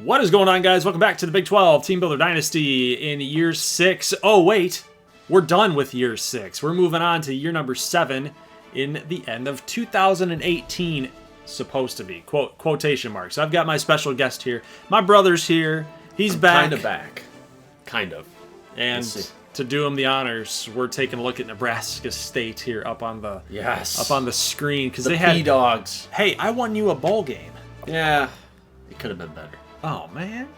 What is going on, guys? Welcome back to the B12 Team Builder Dynasty in year 6. Oh, wait. We're done with year 6. We're moving on to year number 7 in the end of 2018, supposed to be. Quotation marks. I've got my special guest here. My brother's here. He's back. Kind of back. Kind of. And to do him the honors, we're taking a look at Nebraska State here up on the screen because they had P-Dogs. Hey, I won you a bowl game. Yeah, it could have been better. Oh man,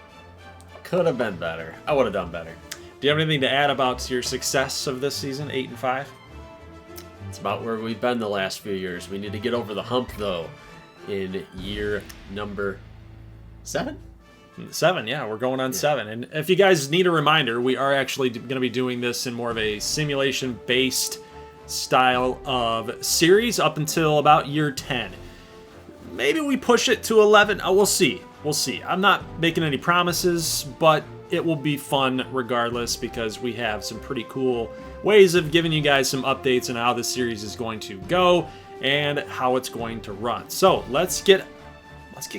could have been better. I would have done better. Do you have anything to add about your success of this season, 8-5? It's about where we've been the last few years. We need to get over the hump though. In year number 7. 7, yeah, we're going on 7. And if you guys need a reminder, we are actually going to be doing this in more of a simulation-based style of series up until about year 10. Maybe we push it to 11. Oh, we'll see. We'll see. I'm not making any promises, but it will be fun regardless because we have some pretty cool ways of giving you guys some updates on how this series is going to go and how it's going to run. So let's get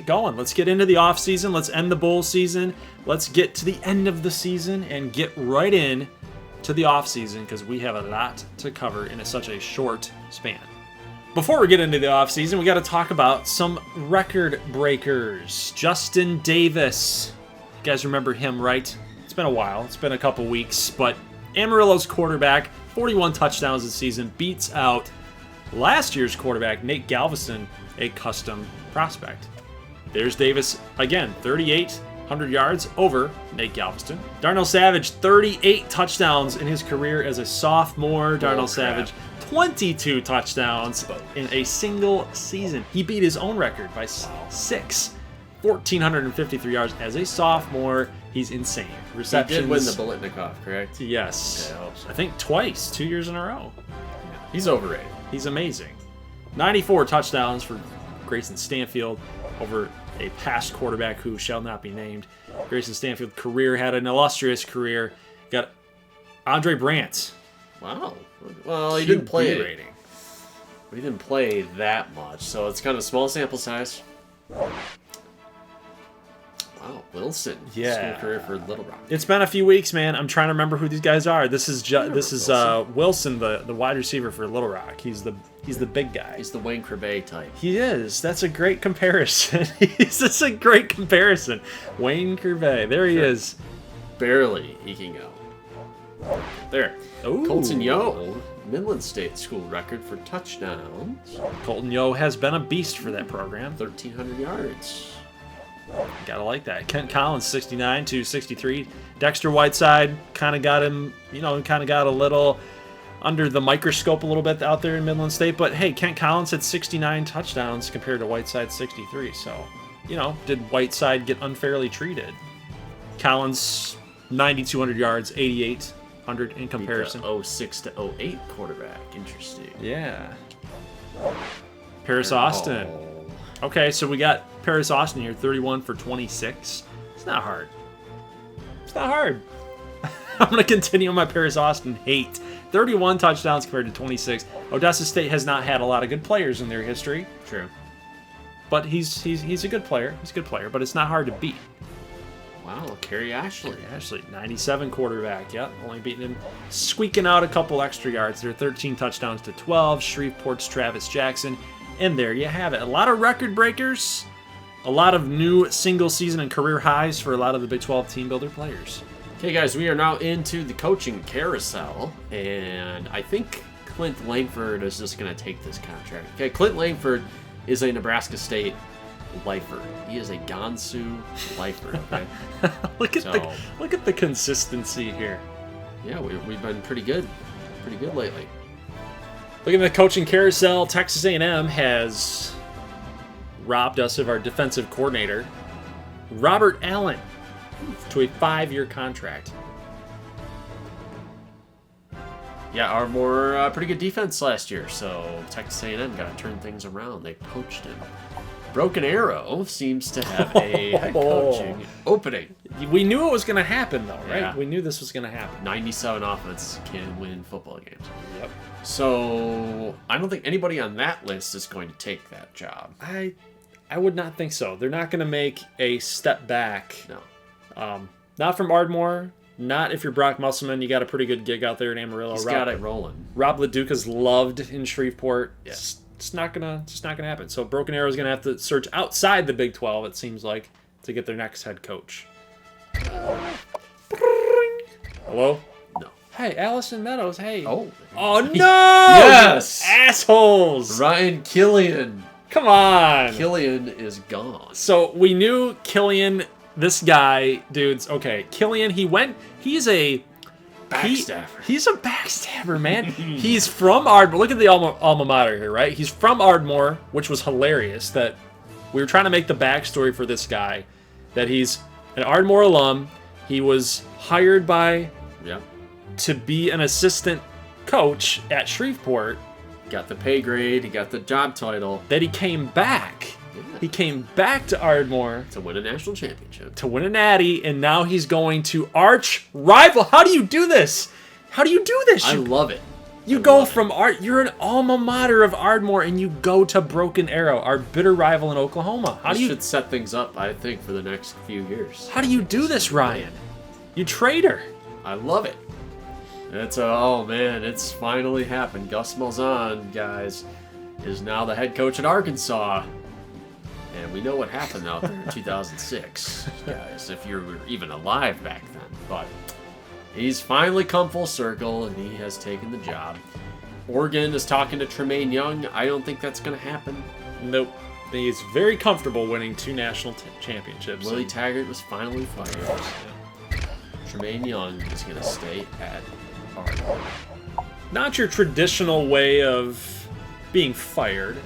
going. Let's get into the off season. Let's end the bowl season. Let's get to the end of the season and get right in to the off season because we have a lot to cover in such a short span. Before we get into the off season, we got to talk about some record breakers. Justin Davis. You guys remember him, right? It's been a while. It's been a couple weeks, but Amarillo's quarterback, 41 touchdowns this season, beats out last year's quarterback, Nate Galveston, a custom prospect. There's Davis again, 3,800 yards over Nate Galveston. Darnell Savage, 38 touchdowns in his career as a sophomore. Darnell Savage, 22 touchdowns in a single season. He beat his own record by 6. 1,453 yards as a sophomore. He's insane. Receptions. He did win the Bolitnikoff, correct? Yes. Okay, I think twice, 2 years in a row. Yeah. He's overrated. He's amazing. 94 touchdowns for Grayson Stanfield over a past quarterback who shall not be named. Grayson Stanfield's career had an illustrious career. Got Andre Brandt. Wow. Well, he didn't play rating. He didn't play that much, so it's kind of a small sample size. Wow, Wilson. Yeah. School career for Little Rock. It's been a few weeks, man. I'm trying to remember who these guys are. This is Wilson, the wide receiver for Little Rock. He's the big guy. He's the Wayne Crevet type. He is. That's a great comparison. That's a great comparison. Wayne Crevet. There he is. Barely eking out. There. Ooh. Colton Yo, Midland State school record for touchdowns. Colton Yo has been a beast for that program. 1,300 yards. Gotta like that. Kent Collins, 69 to 63. Dexter Whiteside kind of got him, kind of got a little under the microscope a little bit out there in Midland State. But hey, Kent Collins had 69 touchdowns compared to Whiteside's 63. So, did Whiteside get unfairly treated? Collins, 9,200 yards, 8,800 in comparison. 06 to 08 quarterback. Interesting. Yeah. Paris Austin. Okay, so we got Paris Austin here, 31 for 26. It's not hard. It's not hard. I'm going to continue my Paris Austin hate. 31 touchdowns compared to 26. Odessa State has not had a lot of good players in their history. True. But he's a good player. He's a good player, but it's not hard to beat. Wow, Kerry Ashley. 97 quarterback. Yep, only beating him. Squeaking out a couple extra yards. They're 13 touchdowns to 12. Shreveport's Travis Jackson. And there you have it. A lot of record breakers. A lot of new single season and career highs for a lot of the Big 12 Team Builder players. Okay, guys, we are now into the coaching carousel. And I think Clint Langford is just going to take this contract. Okay, Clint Langford is a Nebraska State lifer. He is a Gansu lifer. Okay. Look at the consistency here. Yeah, we've been pretty good lately. Looking at the coaching carousel, Texas A&M has robbed us of our defensive coordinator, Robert Allen, to a 5-year contract. Yeah, our more pretty good defense last year, so Texas A&M got to turn things around. They poached him. Broken Arrow seems to have a head coaching opening. We knew it was going to happen, though, right? Yeah. We knew this was going to happen. 97 offense can win football games. Yep. So I don't think anybody on that list is going to take that job. I would not think so. They're not going to make a step back. No. Not from Ardmore. Not if you're Brock Musselman. You got a pretty good gig out there in Amarillo. He's got it rolling. Rob Leduca's loved in Shreveport. Yeah. It's not gonna happen. So Broken Arrow is gonna have to search outside the Big 12. It seems like to get their next head coach. Hello? No. Hey, Allison Meadows. Hey. Oh no! Yes! Assholes! Ryan Killian. Come on! Killian is gone. So we knew Killian, this guy, dudes. Okay, Killian, he's a Backstabber. He's a backstabber, man. He's from Ardmore. Look at the alma mater here, right? He's from Ardmore, which was hilarious that we were trying to make the backstory for this guy, that he's an Ardmore alum. He was hired to be an assistant coach at Shreveport. Got the pay grade. He got the job title. That he came back. Yeah. He came back to Ardmore to win a national championship. To win a natty, and now he's going to arch rival. How do you do this? How do you do this? I love it. You go from you're an alma mater of Ardmore, and you go to Broken Arrow, our bitter rival in Oklahoma. How do you should set things up, I think, for the next few years. How do you do this, Ryan? You traitor. I love it. Oh man, it's finally happened. Gus Malzahn, guys, is now the head coach at Arkansas. And we know what happened out there in 2006, guys, if you were even alive back then. But he's finally come full circle, and he has taken the job. Oregon is talking to Tremaine Young. I don't think that's going to happen. Nope. He's very comfortable winning 2 national championships. Willie Taggart was finally fired. Yeah. Tremaine Young is going to stay at Oregon. Not your traditional way of being fired.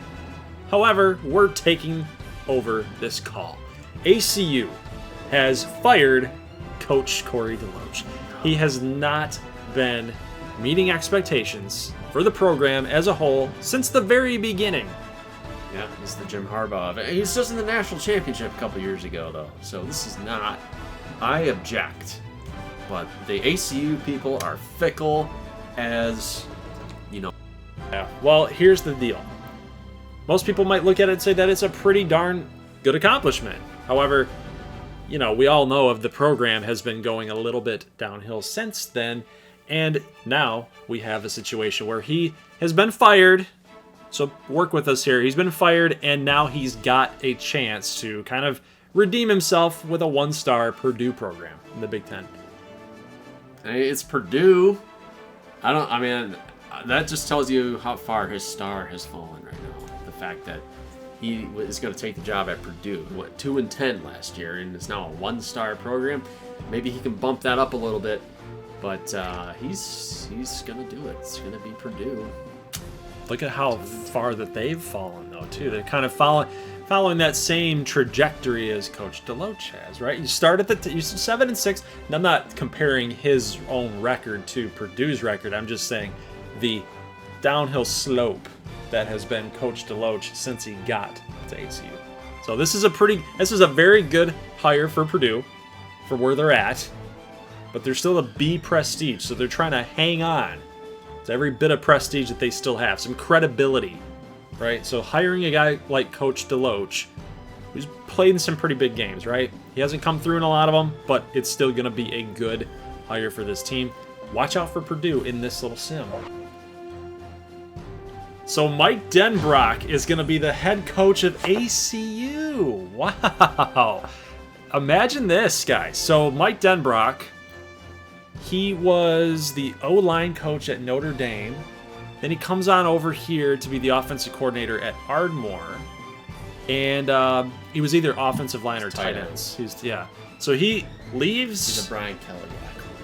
However, we're taking over this call. ACU has fired Coach Corey DeLoach. He has not been meeting expectations for the program as a whole since the very beginning. Yeah, he's the Jim Harbaugh of it. He was just in the national championship a couple years ago, though. So this is not... I object. But the ACU people are fickle as, you know... Yeah. Well, here's the deal. Most people might look at it and say that it's a pretty darn good accomplishment. However, you know, we all know the program has been going a little bit downhill since then. And now we have a situation where he has been fired. So work with us here. He's been fired, and now he's got a chance to kind of redeem himself with a 1-star Purdue program in the Big Ten. It's Purdue. I mean, that just tells you how far his star has fallen right now. The fact that he is going to take the job at Purdue. 2-10 last year, and it's now a 1-star program. Maybe he can bump that up a little bit, but he's going to do it. It's going to be Purdue. Look at how far that they've fallen, though, too. They're kind of following that same trajectory as Coach DeLoach has, right? You start at you're 7-6. And I'm not comparing his own record to Purdue's record. I'm just saying the downhill slope that has been Coach DeLoach since he got to ACU. So this is a very good hire for Purdue for where they're at, but they're still a B prestige, so they're trying to hang on to every bit of prestige that they still have, some credibility, right? So hiring a guy like Coach DeLoach, who's played in some pretty big games, right? He hasn't come through in a lot of them, but it's still going to be a good hire for this team. Watch out for Purdue in this little sim. So Mike Denbrock is going to be the head coach of ACU. Wow. Imagine this, guys. So Mike Denbrock, he was the O-line coach at Notre Dame. Then he comes on over here to be the offensive coordinator at Ardmore. And he was either offensive line or tight ends. So he leaves. He's a Brian Kelly accolade.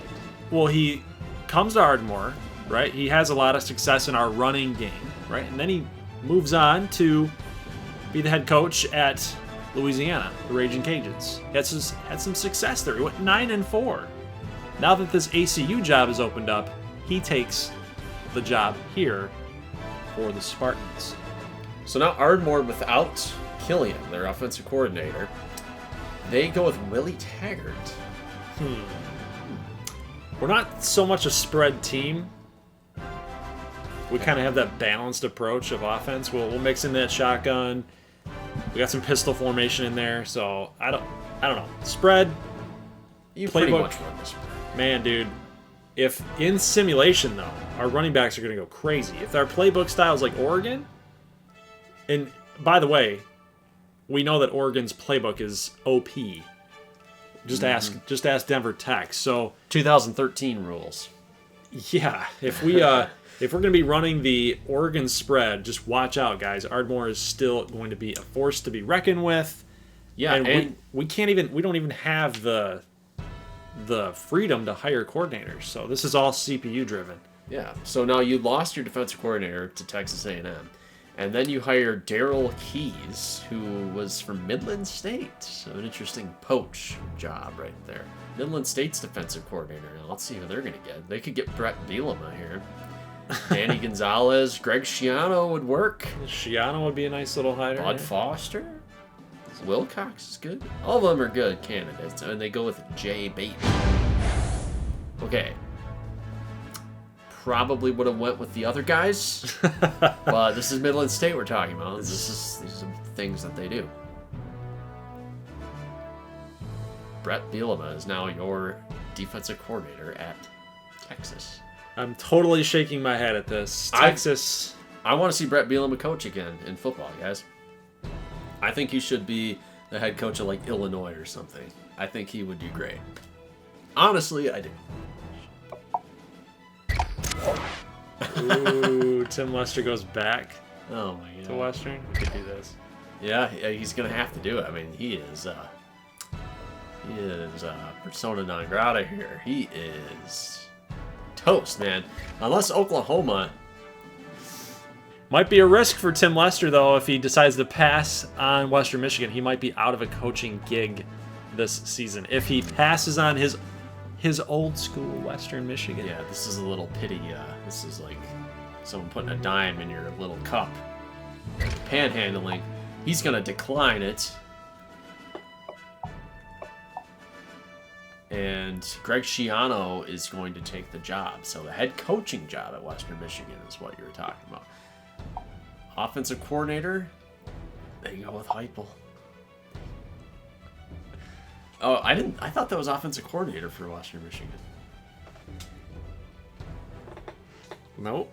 Well, he comes to Ardmore, right? He has a lot of success in our running game, right? And then he moves on to be the head coach at Louisiana, the Raging Cajuns. He had some success there. He went 9-4. Now that this ACU job has opened up, he takes the job here for the Spartans. So now Ardmore without Killian, their offensive coordinator, they go with Willie Taggart. We're not so much a spread team. We kind of have that balanced approach of offense. We'll mix in that shotgun. We got some pistol formation in there, so I don't know. Spread. You playbook. pretty much run this. Man, dude. If in simulation though, our running backs are going to go crazy. If our playbook style is like Oregon, and by the way, we know that Oregon's playbook is OP. Just ask Denver Tech. So 2013 rules. Yeah, if we if we're going to be running the Oregon spread, just watch out, guys. Ardmore is still going to be a force to be reckoned with. Yeah, and we don't even have the freedom to hire coordinators. So this is all CPU driven. Yeah. So now you lost your defensive coordinator to Texas A&M, and then you hired Darrell Keys, who was from Midland State. So an interesting poach job right there. Midland State's defensive coordinator. Now let's see who they're going to get. They could get Brett Bielema here. Danny Gonzalez, Greg Schiano would work. Schiano would be a nice little hire. Bud Foster. Wilcox is good. All of them are good candidates, and they go with Jay Bateman. Okay. Probably would have went with the other guys, but this is Midland State we're talking about. These are things that they do. Brett Bielema is now your defensive coordinator at Texas. I'm totally shaking my head at this. Texas. I want to see Brett Bielema coach again in football, guys. I think he should be the head coach of like Illinois or something. I think he would do great. Honestly, I do. Ooh, Tim Lester goes back Oh my god. to Western. We could do this. Yeah, he's gonna have to do it. I mean, he is persona non grata here. He is toast, man. Unless Oklahoma. Might be a risk for Tim Lester, though, if he decides to pass on Western Michigan. He might be out of a coaching gig this season. If he passes on his old school Western Michigan. Yeah, this is a little pity. This is like someone putting a dime in your little cup. Panhandling. He's going to decline it. And Greg Schiano is going to take the job. So the head coaching job at Western Michigan is what you were talking about. Offensive coordinator, they go with Heupel. Oh, I thought that was offensive coordinator for Western Michigan. Nope.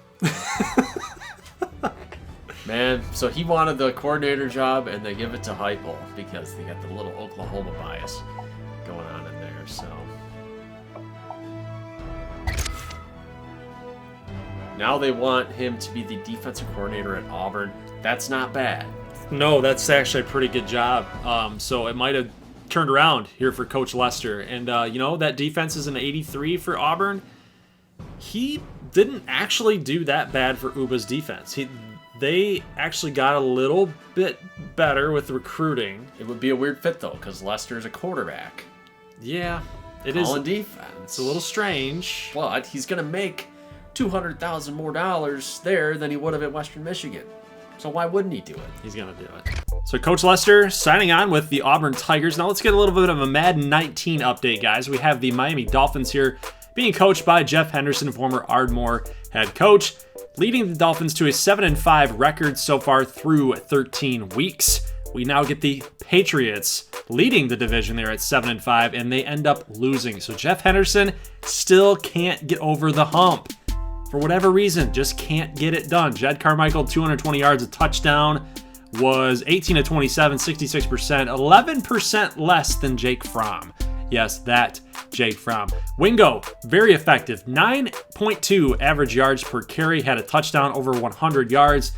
Man, so he wanted the coordinator job, and they give it to Heupel because they got the little Oklahoma bias going on in there. So now they want him to be the defensive coordinator at Auburn. That's not bad. No, that's actually a pretty good job. So it might have turned around here for Coach Lester. And, that defense is an 83 for Auburn. He didn't actually do that bad for Uba's defense. They actually got a little bit better with recruiting. It would be a weird fit, though, because Lester's a quarterback. Yeah, it is. On defense. It's a little strange. But he's going to make $200,000 more there than he would have at Western Michigan. So why wouldn't he do it? He's going to do it. So Coach Lester signing on with the Auburn Tigers. Now let's get a little bit of a Madden 19 update, guys. We have the Miami Dolphins here being coached by Jeff Henderson, former Ardmore head coach, leading the Dolphins to a 7-5 record so far through 13 weeks. We now get the Patriots leading the division there at 7-5, and they end up losing. So Jeff Henderson still can't get over the hump. For whatever reason, just can't get it done. Jed Carmichael, 220 yards, a touchdown, was 18 of 27, 66%, 11% less than Jake Fromm. Yes, that Jake Fromm. Wingo, very effective, 9.2 average yards per carry, had a touchdown over 100 yards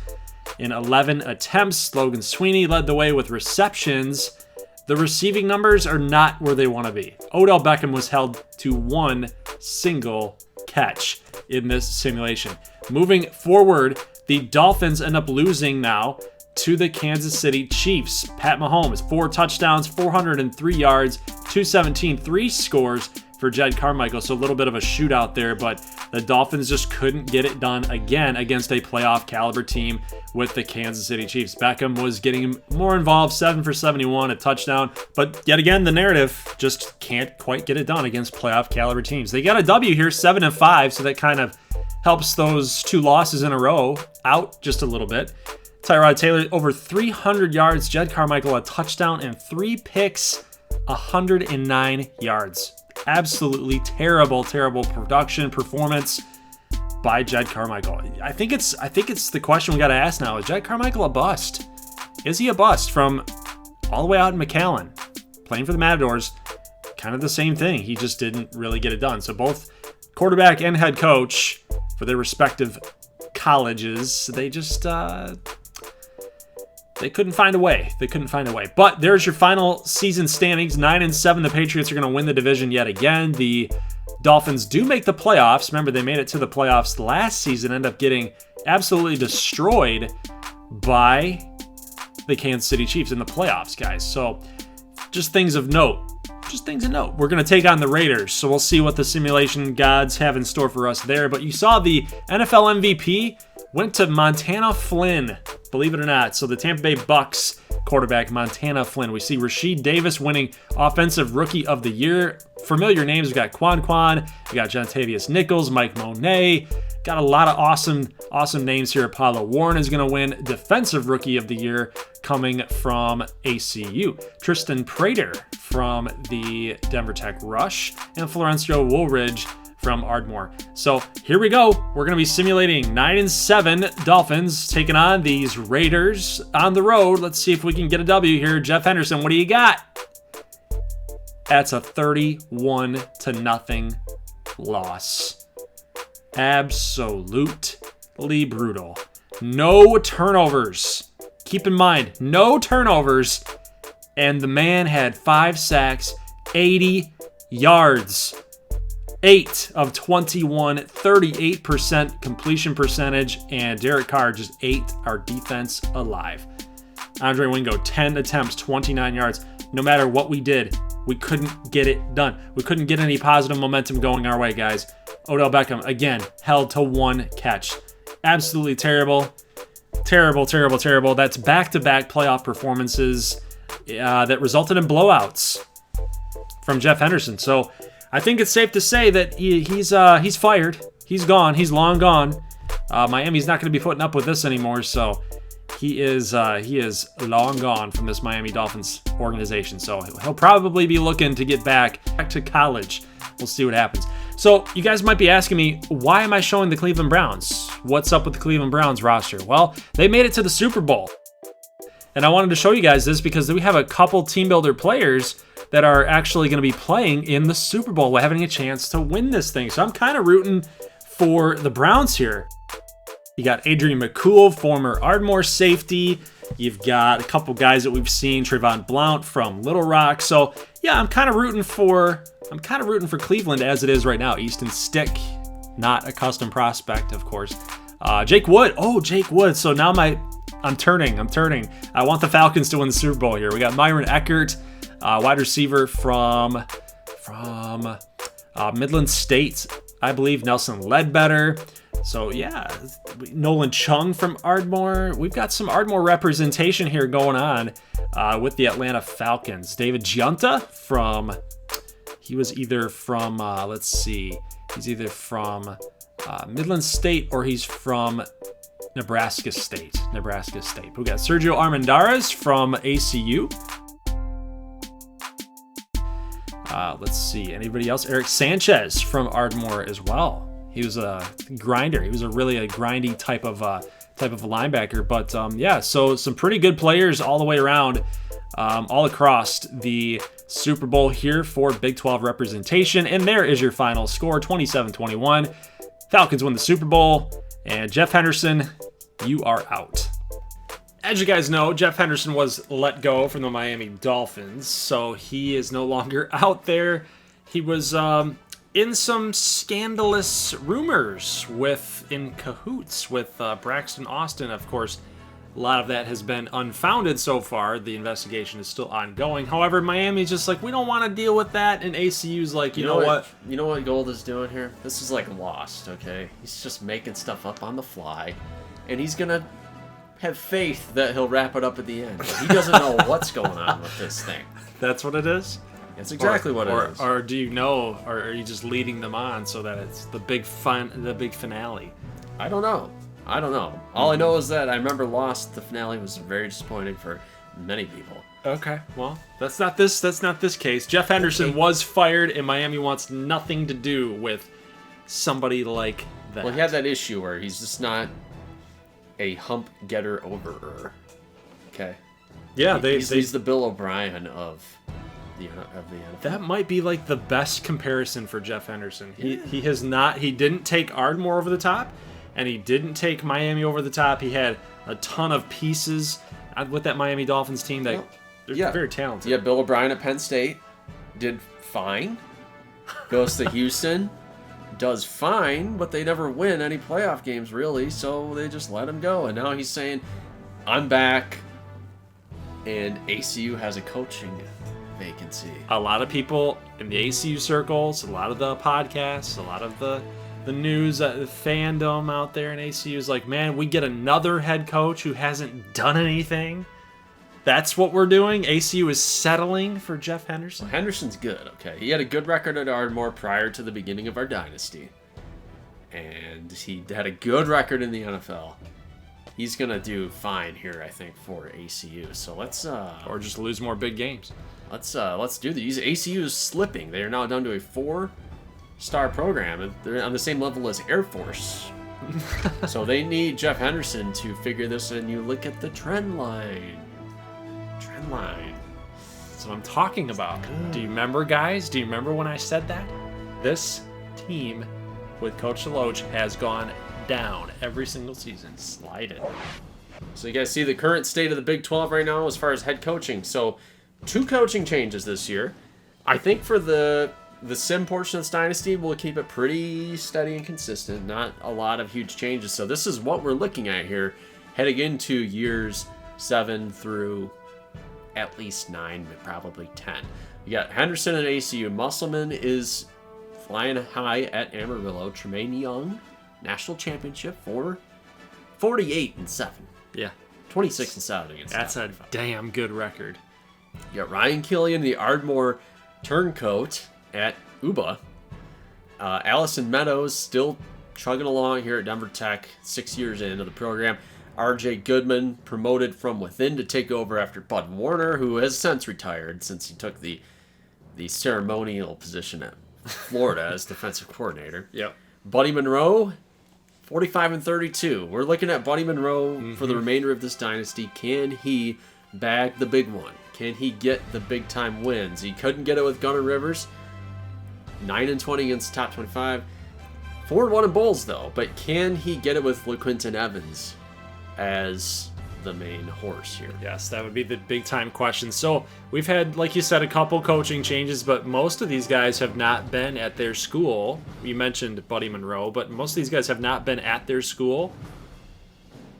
in 11 attempts. Logan Sweeney led the way with receptions. The receiving numbers are not where they want to be. Odell Beckham was held to one single catch in this simulation. Moving forward, the Dolphins end up losing now to the Kansas City Chiefs. Pat Mahomes, 4 touchdowns, 403 yards, 217, 3 scores for Jed Carmichael. So a little bit of a shootout there, but the Dolphins just couldn't get it done again against a playoff caliber team with the Kansas City Chiefs. Beckham was getting more involved, 7 for 71, a touchdown, but yet again, the narrative just can't quite get it done against playoff caliber teams. They got a W here, 7-5, so that kind of helps those 2 losses in a row out just a little bit. Tyrod Taylor, over 300 yards. Jed Carmichael, a touchdown and 3 picks, 109 yards. Absolutely terrible performance by Jed Carmichael. I think it's the question we got to ask now. Is Jed Carmichael a bust? Is he a bust from all the way out in McAllen, playing for the Matadors? Kind of the same thing. He just didn't really get it done. So both quarterback and head coach for their respective colleges, they just they couldn't find a way. But there's your final season standings. 9-7. The Patriots are going to win the division yet again. The Dolphins do make the playoffs. Remember, they made it to the playoffs last season, end up getting absolutely destroyed by the Kansas City Chiefs in the playoffs, guys. So just things of note. We're going to take on the Raiders, so we'll see what the simulation gods have in store for us there. But you saw the NFL MVP went to Montana Flynn, believe it or not. So the Tampa Bay Bucks quarterback, Montana Flynn. We see Rasheed Davis winning Offensive Rookie of the Year. Familiar names. We got Quan, we got Jontavius Nichols, Mike Monet. Got a lot of awesome names here. Apollo Warren is going to win Defensive Rookie of the Year coming from ACU. Tristan Prater from the Denver Tech Rush, and Florencio Woolridge from Ardmore. So here we go. We're going to be simulating 9-7 Dolphins taking on these Raiders on the road. Let's see if we can get a W here. Jeff Henderson, what do you got? That's a 31-0 loss. Absolutely brutal. No turnovers. Keep in mind, no turnovers. And the man had 5 sacks, 80 yards. 8 of 21, 38% completion percentage, and Derek Carr just ate our defense alive. Andre Wingo, 10 attempts, 29 yards. No matter what we did, we couldn't get it done. We couldn't get any positive momentum going our way, guys. Odell Beckham, again, held to 1 catch. Absolutely terrible. Terrible. That's back-to-back playoff performances that resulted in blowouts from Jeff Henderson. So I think it's safe to say that he's fired. He's gone. He's long gone. Miami's not going to be putting up with this anymore. So he is long gone from this Miami Dolphins organization. So he'll probably be looking to get back to college. We'll see what happens. So you guys might be asking me, why am I showing the Cleveland Browns? What's up with the Cleveland Browns roster? Well, they made it to the Super Bowl. And I wanted to show you guys this because we have a couple team builder players that are actually going to be playing in the Super Bowl, having a chance to win this thing. So I'm kind of rooting for the Browns here. You got Adrian McCool, former Ardmore safety. You've got a couple guys that we've seen, Trayvon Blount from Little Rock. So yeah, I'm kind of rooting for Cleveland as it is right now. Easton Stick, not a custom prospect, of course. Jake Wood. Oh, Jake Wood. So now I'm turning. I want the Falcons to win the Super Bowl here. We got Myron Eckert, wide receiver from Midland State, I believe. Nelson Ledbetter. So yeah, Nolan Chung from Ardmore. We've got some Ardmore representation here going on with the Atlanta Falcons. David Giunta he's either from Midland State or he's from Nebraska State. We got Sergio Armendariz from ACU. Let's see, anybody else? Eric Sanchez from Ardmore as well. He was a grinder. He was a grindy type of linebacker. But yeah, so some pretty good players all the way around, all across the Super Bowl here for Big 12 representation. And there is your final score, 27-21. Falcons win the Super Bowl. And Jeff Henderson, you are out. As you guys know, Jeff Henderson was let go from the Miami Dolphins, so he is no longer out there. He was in some scandalous rumors in cahoots with Braxton Austin. Of course, a lot of that has been unfounded so far. The investigation is still ongoing. However, Miami's just like, we don't want to deal with that, and ACU's like, you know what? You know what Gold is doing here? This is like Lost, okay? He's just making stuff up on the fly, and he's gonna have faith that he'll wrap it up at the end. He doesn't know what's going on with this thing. That's what it is? That's exactly what it is. Or do you know, or are you just leading them on so that it's the big finale? I don't know. I don't know. All I know is that I remember Lost. The finale was very disappointing for many people. Okay, well, that's not this case. Jeff Henderson was fired, and Miami wants nothing to do with somebody like that. Well, he had that issue where he's just not a hump getter overer. Okay. Yeah, he's the Bill O'Brien of the NFL. That might be like the best comparison for Jeff Henderson. He has not. He didn't take Ardmore over the top, and he didn't take Miami over the top. He had a ton of pieces with that Miami Dolphins team that they're very talented. Yeah, Bill O'Brien at Penn State did fine. Goes to Houston, does fine, but they never win any playoff games really, so they just let him go. And now he's saying, "I'm back," and ACU has a coaching vacancy. A lot of people in the ACU circles, a lot of the podcasts, a lot of the news, the fandom out there in ACU is like, man, we get another head coach who hasn't done anything. That's what we're doing. ACU is settling for Jeff Henderson. Well, Henderson's good, okay? He had a good record at Ardmore prior to the beginning of our dynasty. And he had a good record in the NFL. He's going to do fine here, I think, for ACU. So let's... or just lose more big games. Let's do these. ACU is slipping. They are now down to a 4-star program. And they're on the same level as Air Force. So they need Jeff Henderson to figure this, and you look at the trend line. That's what I'm talking about. Do you remember, guys? Do you remember when I said that? This team with Coach Deloach has gone down every single season. Slided. So you guys see the current state of the Big 12 right now as far as head coaching. So 2 coaching changes this year. I think for the sim portion of this dynasty, we'll keep it pretty steady and consistent. Not a lot of huge changes. So this is what we're looking at here heading into years 7 through at least 9, but probably 10. You got Henderson and ACU. Musselman is flying high at Amarillo. Tremaine Young, national championship for 48-7. Yeah. 26-7 against. That's a damn good record. You got Ryan Killian, the Ardmore turncoat at UBA. Allison Meadows still chugging along here at Denver Tech, 6 years into the program. RJ Goodman promoted from within to take over after Bud Warner, who has since retired since he took the ceremonial position at Florida as defensive coordinator. Yep. Buddy Monroe, 45-32. We're looking at Buddy Monroe for the remainder of this dynasty. Can he bag the big one? Can he get the big time wins? He couldn't get it with Gunnar Rivers. 9-20 against top 25. 4-1 in bowls though, but can he get it with LaQuinton Evans as the main horse here? Yes, that would be the big time question. So we've had, like you said, a couple coaching changes, but most of these guys have not been at their school. You mentioned Buddy Monroe, but most of these guys have not been at their school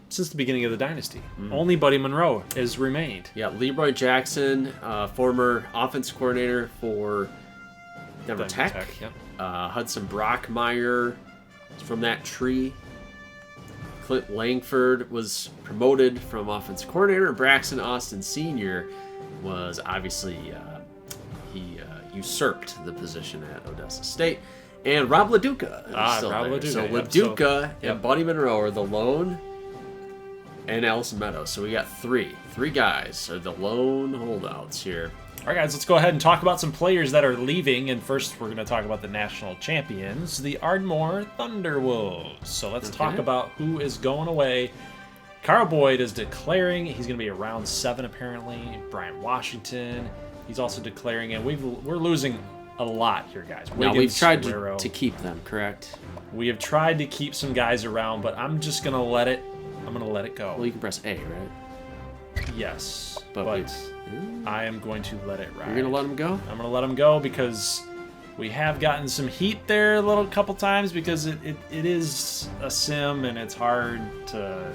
since the beginning of the dynasty. Only Buddy Monroe has remained. Yeah, Leroy Jackson, former offensive coordinator for Denver Tech. Yep. Hudson Brockmeyer is from that tree. Clint Langford was promoted from offensive coordinator. Braxton Austin Sr. was obviously, he usurped the position at Odessa State. And Rob LaDuca is still Rob there. LaDuca, So yep. LaDuca and Buddy Monroe are the lone, and Allison Meadows. So we got three guys are the lone holdouts here. All right, guys, let's go ahead and talk about some players that are leaving. And first, we're going to talk about the national champions, the Ardmore Thunderwolves. So let's talk about who is going away. Carl Boyd is declaring he's going to be around 7, apparently. Bryant Washington, he's also declaring, and we're losing a lot here, guys. Now, we've tried to keep them, correct? We have tried to keep some guys around, but I'm just going to let it. I'm going to let it go. Well, you can press A, right? Yes, but I am going to let it ride. You're going to let him go? I'm going to let him go because we have gotten some heat there a couple times because it is a sim and it's hard to...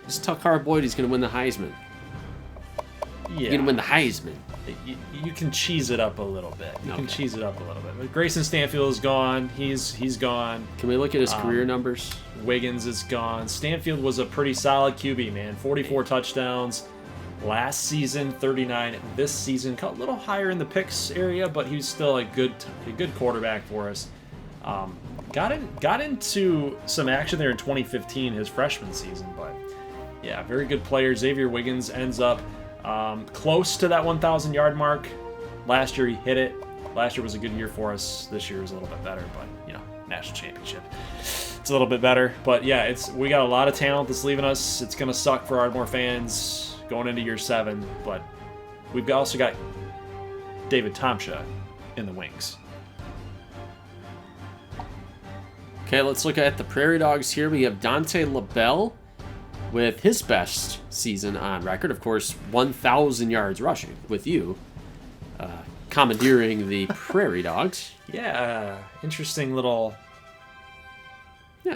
Just tell Carl Boyd he's going to win the Heisman. Yeah. He's going to win the Heisman. You can cheese it up a little bit. You can cheese it up a little bit. But Grayson Stanfield is gone. He's gone. Can we look at his career numbers? Wiggins is gone. Stanfield was a pretty solid QB, man. 44 touchdowns. Last season, 39. This season, a little higher in the picks area, but he's still a good quarterback for us. Got into some action there in 2015, his freshman season, but yeah, very good player. Xavier Wiggins ends up close to that 1,000-yard mark. Last year he hit it. Last year was a good year for us. This year was a little bit better, but national championship, it's a little bit better. But yeah, we got a lot of talent that's leaving us. It's gonna suck for Ardmore fans going into year 7, but we've also got David Thompson in the wings. Okay, let's look at the Prairie Dogs here. We have Dante Labelle with his best season on record. Of course, 1,000 yards rushing with you, commandeering the Prairie Dogs. Yeah, interesting little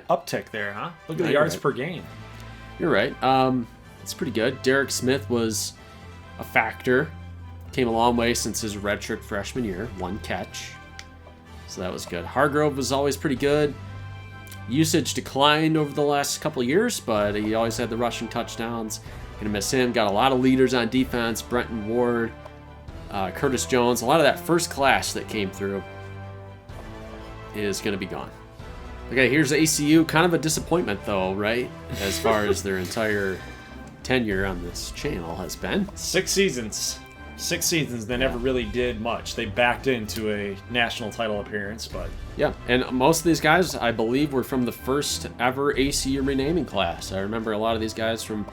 uptick there, huh? Look at the yards per game. You're right. It's pretty good. Derek Smith was a factor. Came a long way since his redshirt freshman year. 1 catch. So that was good. Hargrove was always pretty good. Usage declined over the last couple of years, but he always had the rushing touchdowns. Gonna miss him. Got a lot of leaders on defense. Brenton Ward, Curtis Jones. A lot of that first class that came through is going to be gone. Okay, here's ACU. Kind of a disappointment, though, right? As far as their entire tenure on this channel has been. 6 seasons. 6 seasons. They never really did much. They backed into a national title appearance, but... Yeah, and most of these guys, I believe, were from the first ever ACU renaming class. I remember a lot of these guys from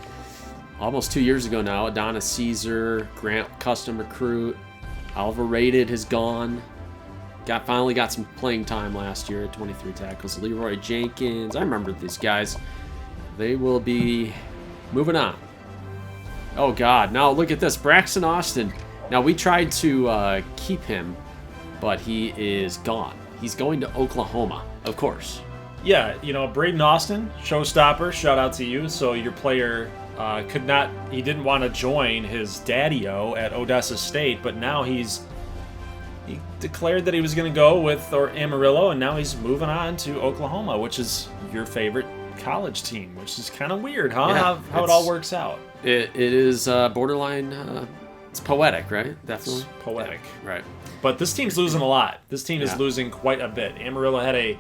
almost 2 years ago now. Adonis Caesar, Grant Custom Recruit, Oliver Rated has gone. Finally got some playing time last year at 23 tackles. Leroy Jenkins. I remember these guys. They will be moving on. Oh, God. Now, look at this. Braxton Austin. Now, we tried to keep him, but he is gone. He's going to Oklahoma, of course. Yeah, Braden Austin, showstopper. Shout out to you. So your player he didn't want to join his daddy-o at Odessa State, but now he declared that he was going to go with Amarillo, and now he's moving on to Oklahoma, which is your favorite college team, which is kind of weird, huh? Yeah, how it all works out. It is borderline. It's poetic, right? Definitely poetic, yeah, right? But this team's losing a lot. This team is losing quite a bit. Amarillo had a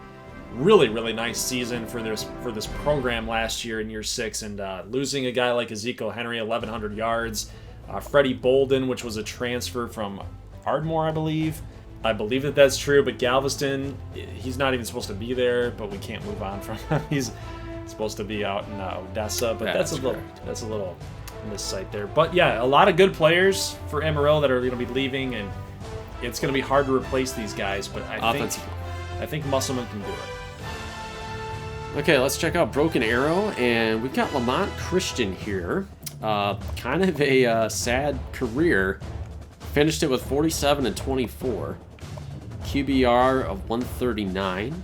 really, really nice season for this program last year in year 6, and losing a guy like Ezekiel Henry, 1,100 yards. Freddie Bolden, which was a transfer from Ardmore, I believe that's true, but Galveston, he's not even supposed to be there, but we can't move on from him. He's supposed to be out in Odessa, but that's a little missight there. But yeah, a lot of good players for Amarillo that are going to be leaving, and it's going to be hard to replace these guys, but I think Musselman can do it. Okay, let's check out Broken Arrow, and we've got Lamont Christian here. Kind of a sad career. Finished it with 47 and 24. QBR of 139.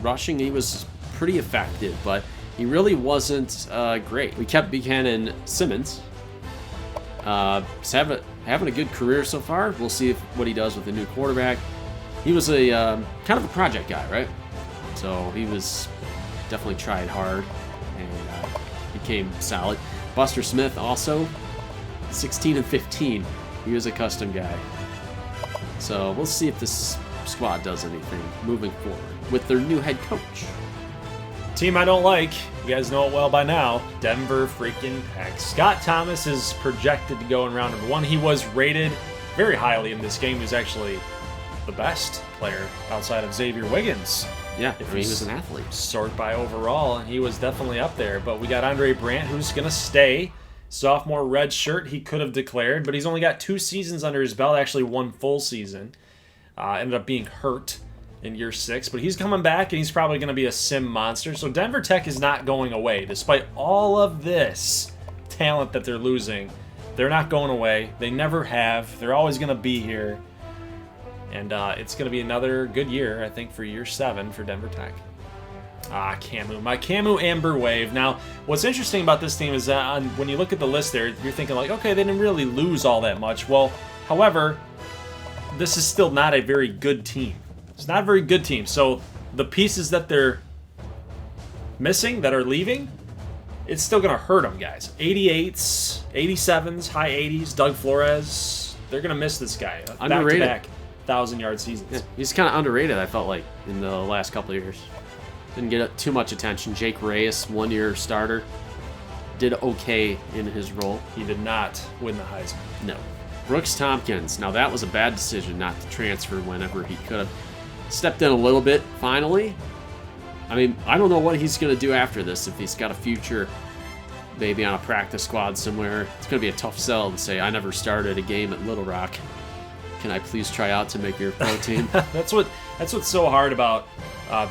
Rushing, he was pretty effective, but he really wasn't great. We kept Buchanan Simmons. He's having a good career so far. We'll see what he does with the new quarterback. He was a kind of a project guy, right? So he was definitely tried hard and became solid. Buster Smith also 16 and 15. He was a custom guy. So we'll see if this squad does anything moving forward with their new head coach. Team I don't like, you guys know it well by now, Denver freaking Tech. Scott Thomas is projected to go in round number 1. He was rated very highly in this game. He was actually the best player outside of Xavier Wiggins. Yeah, he was an athlete. Sort by overall, and he was definitely up there. But we got Andre Brandt, who's going to stay. Sophomore red shirt he could have declared, but he's only got 2 seasons under his belt, actually 1 full season. Ended up being hurt in year 6, but he's coming back, and he's probably going to be a sim monster. So Denver Tech is not going away. Despite all of this talent that they're losing, they're not going away. They never have. They're always going to be here. And it's going to be another good year, I think, for year 7 for Denver Tech. Camu. My Camu Amber Wave. Now, what's interesting about this team is that when you look at the list there, you're thinking like, okay, they didn't really lose all that much. Well, however, this is still not a very good team. It's not a very good team. So the pieces that they're missing, that are leaving, it's still going to hurt them, guys. 88s, 87s, high 80s, Doug Flores. They're going to miss this guy. Underrated. Back-to-back 1,000-yard seasons. Yeah, he's kind of underrated, I felt like, in the last couple of years. Didn't get too much attention. Jake Reyes, 1-year starter, did okay in his role. He did not win the Heisman. No. Brooks Tompkins. Now, that was a bad decision not to transfer whenever he could have. Stepped in a little bit, finally. I mean, I don't know what he's going to do after this, if he's got a future maybe on a practice squad somewhere. It's going to be a tough sell to say, I never started a game at Little Rock. Can I please try out to make your pro team? That's what's so hard about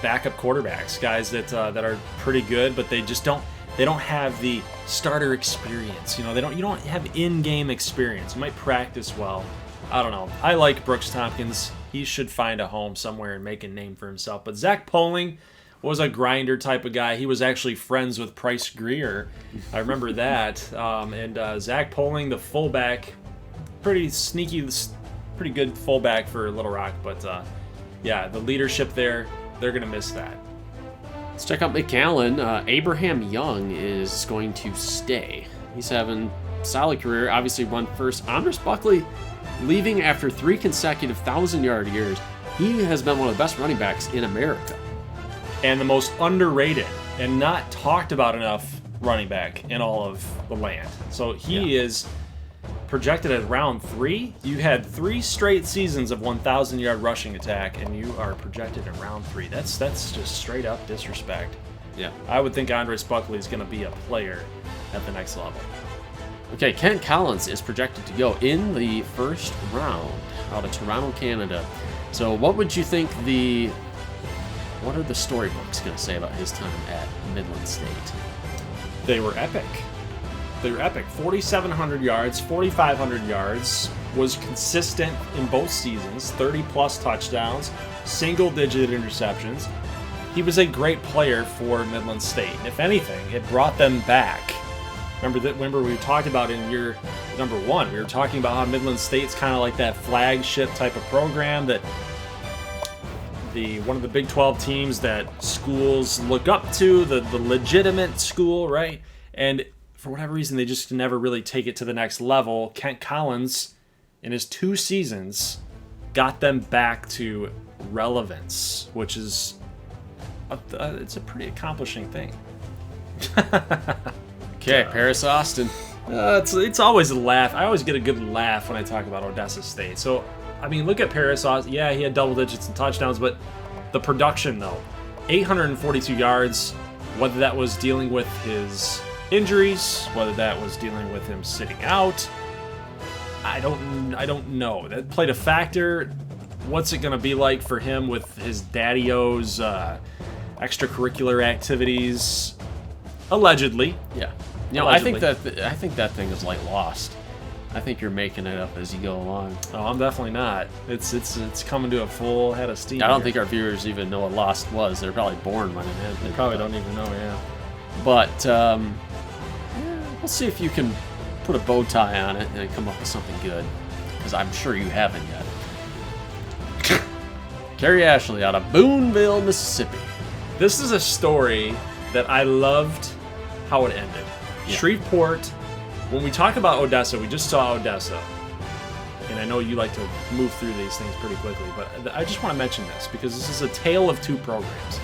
backup quarterbacks, guys that are pretty good, but they don't have the starter experience. You don't have in-game experience. You might practice well. I don't know. I like Brooks Tompkins. He should find a home somewhere and make a name for himself. But Zach Poling was a grinder type of guy. He was actually friends with Price Greer. I remember that. Zach Poling, the fullback, pretty sneaky, pretty good fullback for Little Rock. But the leadership there, they're going to miss that. Let's check out McAllen. Abraham Young is going to stay. He's having a solid career. Obviously won first. Andres Buckley leaving after 3 consecutive 1,000-yard years. He has been one of the best running backs in America. And the most underrated and not talked about enough running back in all of the land. So he is projected at round 3. You had 3 straight seasons of 1,000-yard rushing attack, and you are projected in round 3. That's just straight up disrespect. Yeah. I would think Andres Buckley is going to be a player at the next level. Okay, Kent Collins is projected to go in the first round out of Toronto, Canada. So what would you think what are the storybooks going to say about his time at Midland State? They were epic. 4,700 yards, 4,500 yards, was consistent in both seasons, 30-plus touchdowns, single-digit interceptions. He was a great player for Midland State. If anything, it brought them back. Remember we talked about in year number 1, we were talking about how Midland State's kind of like that flagship type of program that one of the Big 12 teams that schools look up to, the legitimate school, right? And for whatever reason, they just never really take it to the next level. Kent Collins, in his 2 seasons, got them back to relevance, which is it's a pretty accomplishing thing. Okay, Paris Austin. It's always a laugh. I always get a good laugh when I talk about Odessa State. So, I mean, look at Paris Austin. Yeah, he had double digits and touchdowns, but the production, though, 842 yards, whether that was dealing with his injuries, whether that was dealing with him sitting out, I don't know. That played a factor. What's it going to be like for him with his daddy-o's extracurricular activities? Allegedly. Yeah. Allegedly. I think that thing is like Lost. I think you're making it up as you go along. Oh, I'm definitely not. It's coming to a full head of steam. I don't think our viewers even know what Lost was. They're probably born when it happened. They probably don't even know, yeah. But we'll see if you can put a bow tie on it and come up with something good, because I'm sure you haven't yet. Kerry Ashley out of Boonville, Mississippi. This is a story that I loved how it ended. Yeah. Shreveport, when we talk about Odessa, we just saw Odessa. And I know you like to move through these things pretty quickly, but I just want to mention this because this is a tale of 2 programs.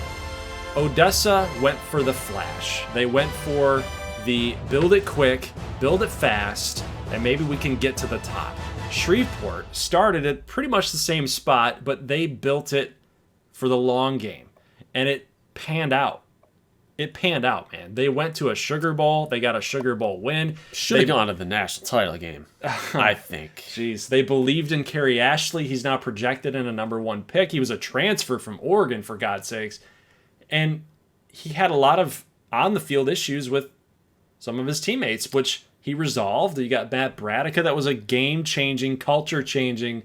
Odessa went for the flash. They went for the build it quick, build it fast, and maybe we can get to the top. Shreveport started at pretty much the same spot, but they built it for the long game. And it panned out. It panned out, man. They went to a Sugar Bowl. They got a Sugar Bowl win. Should have gone to the national title game, I think. Jeez. They believed in Kerry Ashley. He's now projected in a number 1 pick. He was a transfer from Oregon, for God's sakes. And he had a lot of on-the-field issues with some of his teammates, which he resolved. You got Matt Bradica. That was a game-changing, culture-changing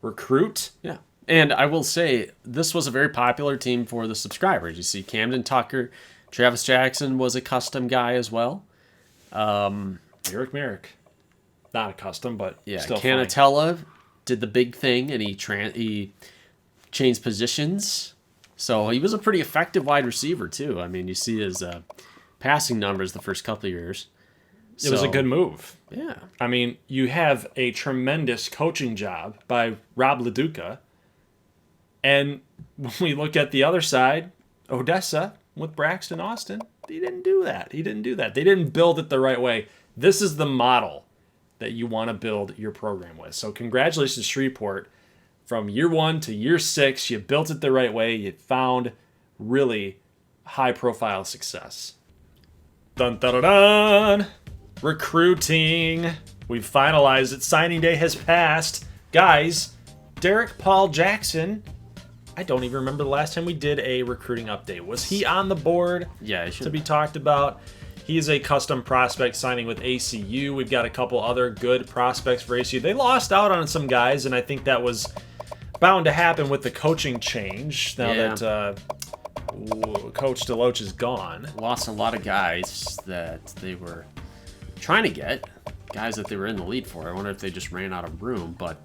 recruit. Yeah. And I will say, this was a very popular team for the subscribers. You see Camden Tucker, Travis Jackson was a custom guy as well. Eric Merrick. Not a custom, but still Canatella did the big thing, and he changed positions. So he was a pretty effective wide receiver, too. I mean, you see his passing numbers the first couple of years. It was a good move. Yeah. I mean, you have a tremendous coaching job by Rob LaDuca, And when we look at the other side, Odessa with Braxton Austin, he didn't do that. They didn't build it the right way. This is the model that you want to build your program with. So congratulations, Shreveport. From year 1 to year 6, you built it the right way. You found really high-profile success. Dun, dun, dun, dun. Recruiting. We've finalized it. Signing day has passed. Guys, Derek Paul Jackson, I don't even remember the last time we did a recruiting update. Was he on the board to be talked about? He is a custom prospect signing with ACU. We've got a couple other good prospects for ACU. They lost out on some guys, and I think that was bound to happen with the coaching change now that Coach DeLoach is gone. Lost a lot of guys that they were trying to get, guys that they were in the lead for. I wonder if they just ran out of room, but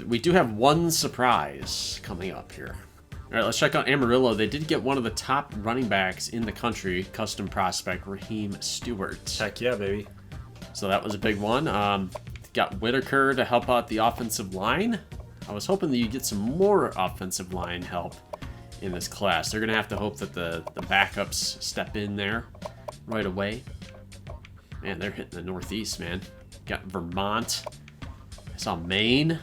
we do have one surprise coming up here. All right, let's check out Amarillo. They did get one of the top running backs in the country, custom prospect Raheem Stewart. Heck yeah, baby. So that was a big one. Got Whitaker to help out the offensive line. I was hoping that you get some more offensive line help in this class. They're going to have to hope that the backups step in there right away. Man, they're hitting the Northeast, man. Got Vermont. I saw Maine.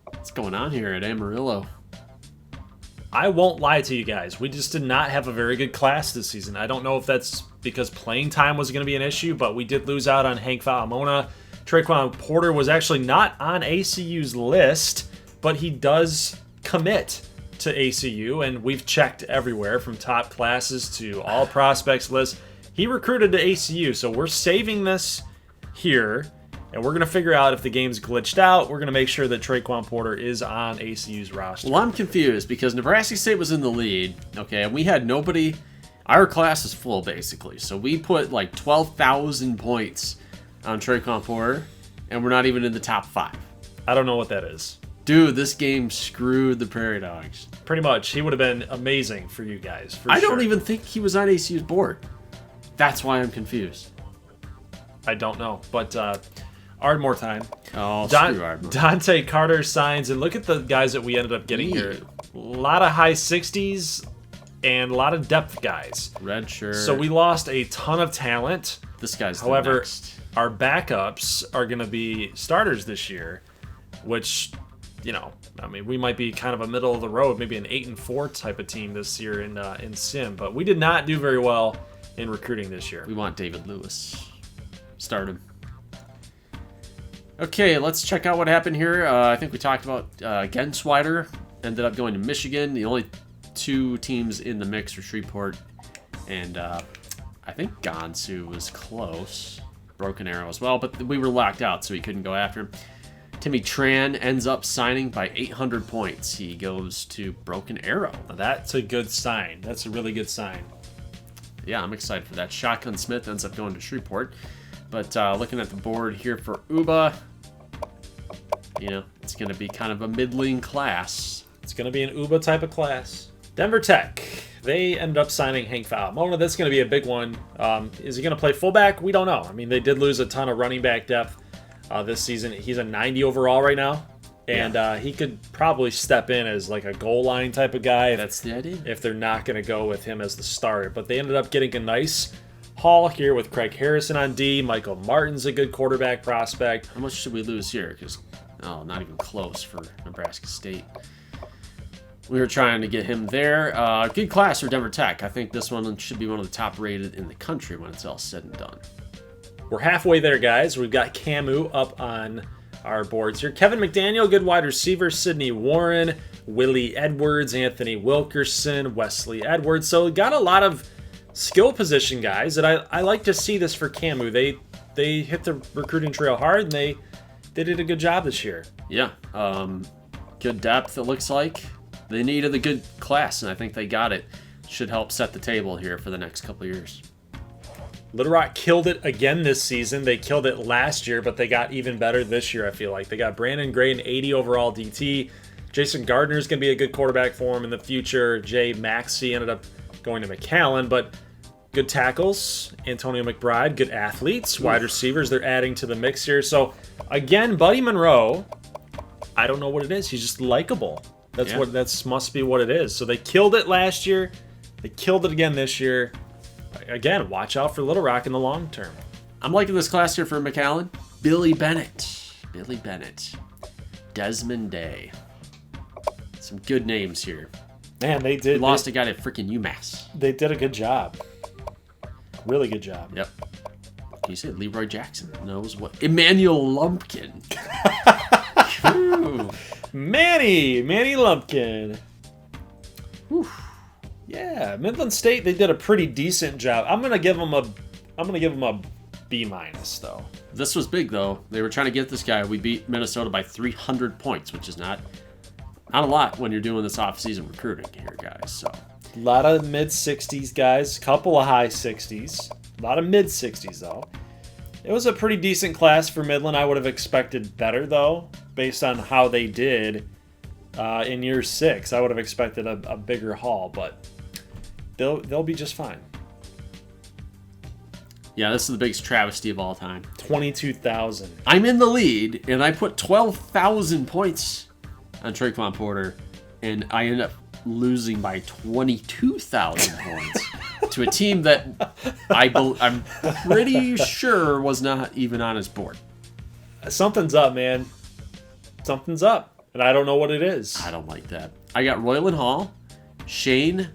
What's going on here at Amarillo? I won't lie to you guys. We just did not have a very good class this season. I don't know if that's because playing time was going to be an issue, but we did lose out on Hank Falamona. Traquan Porter was actually not on ACU's list, but he does commit to ACU, and we've checked everywhere from top classes to all prospects lists. He recruited to ACU, so we're saving this here, and we're going to figure out if the game's glitched out. We're going to make sure that Traquan Porter is on ACU's roster. Well, I'm confused because Nebraska State was in the lead, okay, and we had nobody. Our class is full, basically, so we put like 12,000 points on Traquan Porter, and we're not even in the top 5. I don't know what that is. Dude, this game screwed the Prairie Dogs. Pretty much. He would have been amazing for you guys, for I sure. don't even think he was on ACU's board. That's why I'm confused. I don't know, but Ardmore time. Oh, screw Ardmore. Dante Carter signs, and look at the guys that we ended up getting here. A lot of high 60s and a lot of depth guys. Red shirt. So we lost a ton of talent. This guy's However, the next. Our backups are going to be starters this year, which, you know, I mean, we might be kind of a middle of the road, maybe an 8-4 type of team this year in Sim, but we did not do very well in recruiting this year. We want David Lewis. Start him. Okay, let's check out what happened here. I think we talked about Genswider ended up going to Michigan. The only 2 teams in the mix were Shreveport and I think Gansu was close. Broken Arrow as well, but we were locked out, so he couldn't go after him. Timmy Tran ends up signing by 800 points. He goes to Broken Arrow. Now that's a good sign. That's a really good sign. Yeah, I'm excited for that. Shotgun Smith ends up going to Shreveport. But looking at the board here for Uba, you know, it's going to be kind of a middling class. It's going to be an Uba type of class. Denver Tech. They ended up signing Hank Falamona. That's going to be a big one. Is he going to play fullback? We don't know. I mean, they did lose a ton of running back depth this season. He's a 90 overall right now. And he could probably step in as like a goal line type of guy. That's the idea. If they're not going to go with him as the starter. But they ended up getting a nice haul here with Craig Harrison on D. Michael Martin's a good quarterback prospect. How much should we lose here? Because, not even close for Nebraska State. We were trying to get him there. Good class for Denver Tech. I think this one should be one of the top rated in the country when it's all said and done. We're halfway there, guys. We've got Camu up on our boards here. Kevin McDaniel, good wide receiver. Sidney Warren, Willie Edwards, Anthony Wilkerson, Wesley Edwards. So we got a lot of skill position guys, and I like to see this for Camu. They hit the recruiting trail hard, and they did a good job this year. Yeah. Good depth, it looks like. They needed a good class, and I think they got it. Should help set the table here for the next couple of years. Little Rock killed it again this season. They killed it last year, but they got even better this year, I feel like. They got Brandon Gray, an 80 overall DT. Jason Gardner is going to be a good quarterback for him in the future. Jay Maxey ended up going to McAllen, but good tackles. Antonio McBride, good athletes. Wide receivers they're adding to the mix here. So, again, Buddy Monroe, I don't know what it is. He's just likable. That's must be what it is. So they killed it last year. They killed it again this year. Again, watch out for Little Rock in the long term. I'm liking this class here for McAllen. Billy Bennett. Desmond Day. Some good names here. Man, they did. We lost a guy to freaking UMass. They did a good job. Really good job. Yep. Can you say Leroy Jackson knows what? Emmanuel Lumpkin. Manny Lumpkin. Whew. Yeah, Midland State, they did a pretty decent job. I'm gonna give them a B- though. This was big though. They were trying to get this guy. We beat Minnesota by 300 points, which is not a lot when you're doing this off-season recruiting here, guys. So a lot of mid-60s guys, couple of high 60s, a lot of mid-60s though. It was a pretty decent class for Midland. I would have expected better though, based on how they did in year 6. I would have expected a bigger haul, but they'll be just fine. Yeah, this is the biggest travesty of all time. 22,000. I'm in the lead, and I put 12,000 points on Traquan Porter, and I end up losing by 22,000 points to a team that I'm pretty sure was not even on his board. Something's up, man. Something's up, and I don't know what it is. I don't like that. I got Royland Hall, Shane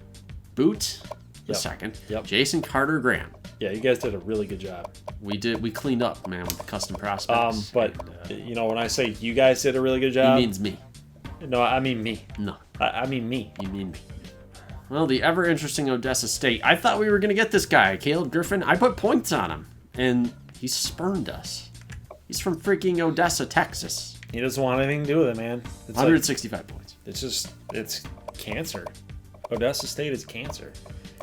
Boot, the second, Jason Carter Graham. Yeah, you guys did a really good job. We cleaned up, man, with the custom prospects. But when I say you guys did a really good job, he means me. No, I mean me. No, I mean me. You mean me. Well, the ever interesting Odessa State. I thought we were gonna get this guy, Caleb Griffin. I put points on him, and he spurned us. He's from freaking Odessa, Texas. He doesn't want anything to do with it, man. It's 165 points. It's cancer. Odessa State is cancer.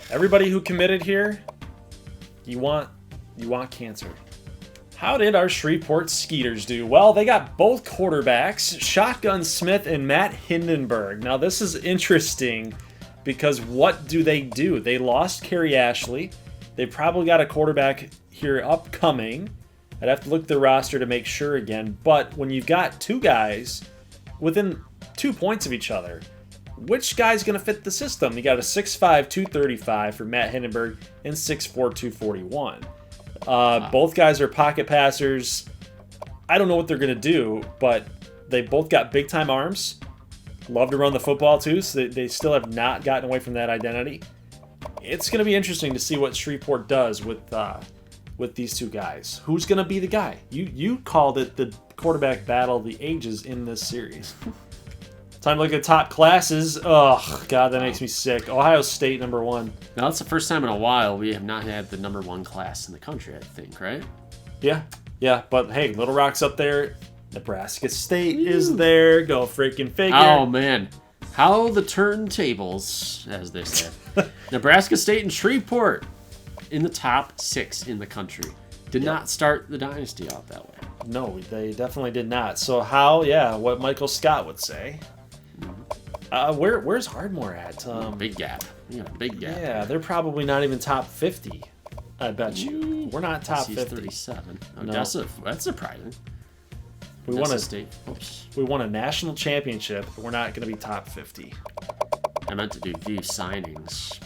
Everybody who committed here, you want cancer. How did our Shreveport Skeeters do? Well, they got both quarterbacks, Shotgun Smith and Matt Hindenburg. Now, this is interesting because what do? They lost Kerry Ashley. They probably got a quarterback here upcoming. I'd have to look at the roster to make sure again. But when you've got two guys within 2 points of each other, which guy's going to fit the system? You got a 6'5", 235 for Matt Hindenburg and 6'4", 241. Both guys are pocket passers. I don't know what they're going to do, but they both got big-time arms. Love to run the football, too, so they still have not gotten away from that identity. It's going to be interesting to see what Shreveport does with these two guys. Who's going to be the guy? You called it the quarterback battle of the ages in this series. Time to look at top classes. Oh, God, that makes me sick. Ohio State, number 1. Now, that's the first time in a while we have not had the number 1 class in the country, I think, right? Yeah, but hey, Little Rock's up there. Nebraska State is there. Go freaking figure. Oh, man. How the turntables, as they say. Nebraska State and Shreveport in the top 6 in the country. Did not start the dynasty out that way. No, they definitely did not. So what Michael Scott would say. Where's Ardmore at? Big gap. Yeah, big gap. Yeah, they're probably not even top 50. I bet you. We're not top 50. 37. No. That's surprising. We won a national championship, but we're not going to be top 50. I meant to do view signings.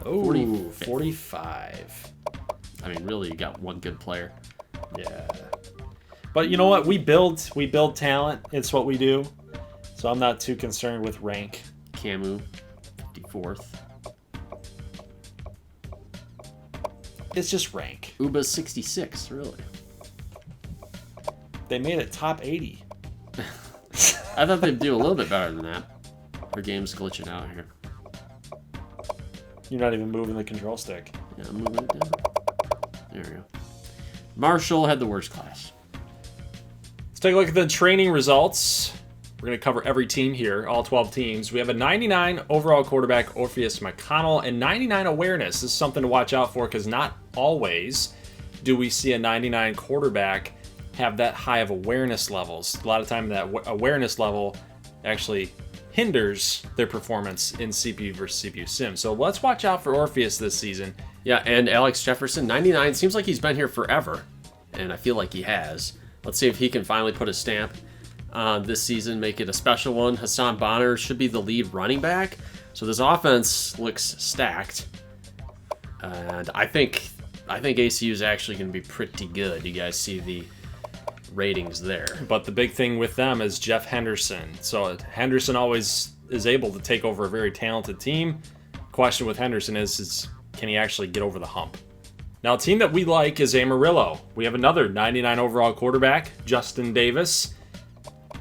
Oh, 45. I mean, really, you got one good player. Yeah. But you know what? We build talent. It's what we do. So I'm not too concerned with rank. Camu, 54th. It's just rank. Uba's 66, really. They made it top 80. I thought they'd do a little bit better than that. Our game's glitching out here. You're not even moving the control stick. Yeah, I'm moving it down. There we go. Marshall had the worst class. Let's take a look at the training results. We're going to cover every team here, all 12 teams. We have a 99 overall quarterback, Orpheus McConnell, and 99 awareness. This is something to watch out for because not always do we see a 99 quarterback have that high of awareness levels. A lot of time that awareness level actually hinders their performance in CPU versus CPU sim. So let's watch out for Orpheus this season. Yeah, and Alex Jefferson, 99. Seems like he's been here forever, and I feel like he has. Let's see if he can finally put a stamp this season, make it a special one. Hassan Bonner should be the lead running back. So this offense looks stacked. And I think ACU is actually going to be pretty good. You guys see the ratings there. But the big thing with them is Jeff Henderson. So Henderson always is able to take over a very talented team. Question with Henderson is can he actually get over the hump? Now, a team that we like is Amarillo. We have another 99 overall quarterback, Justin Davis,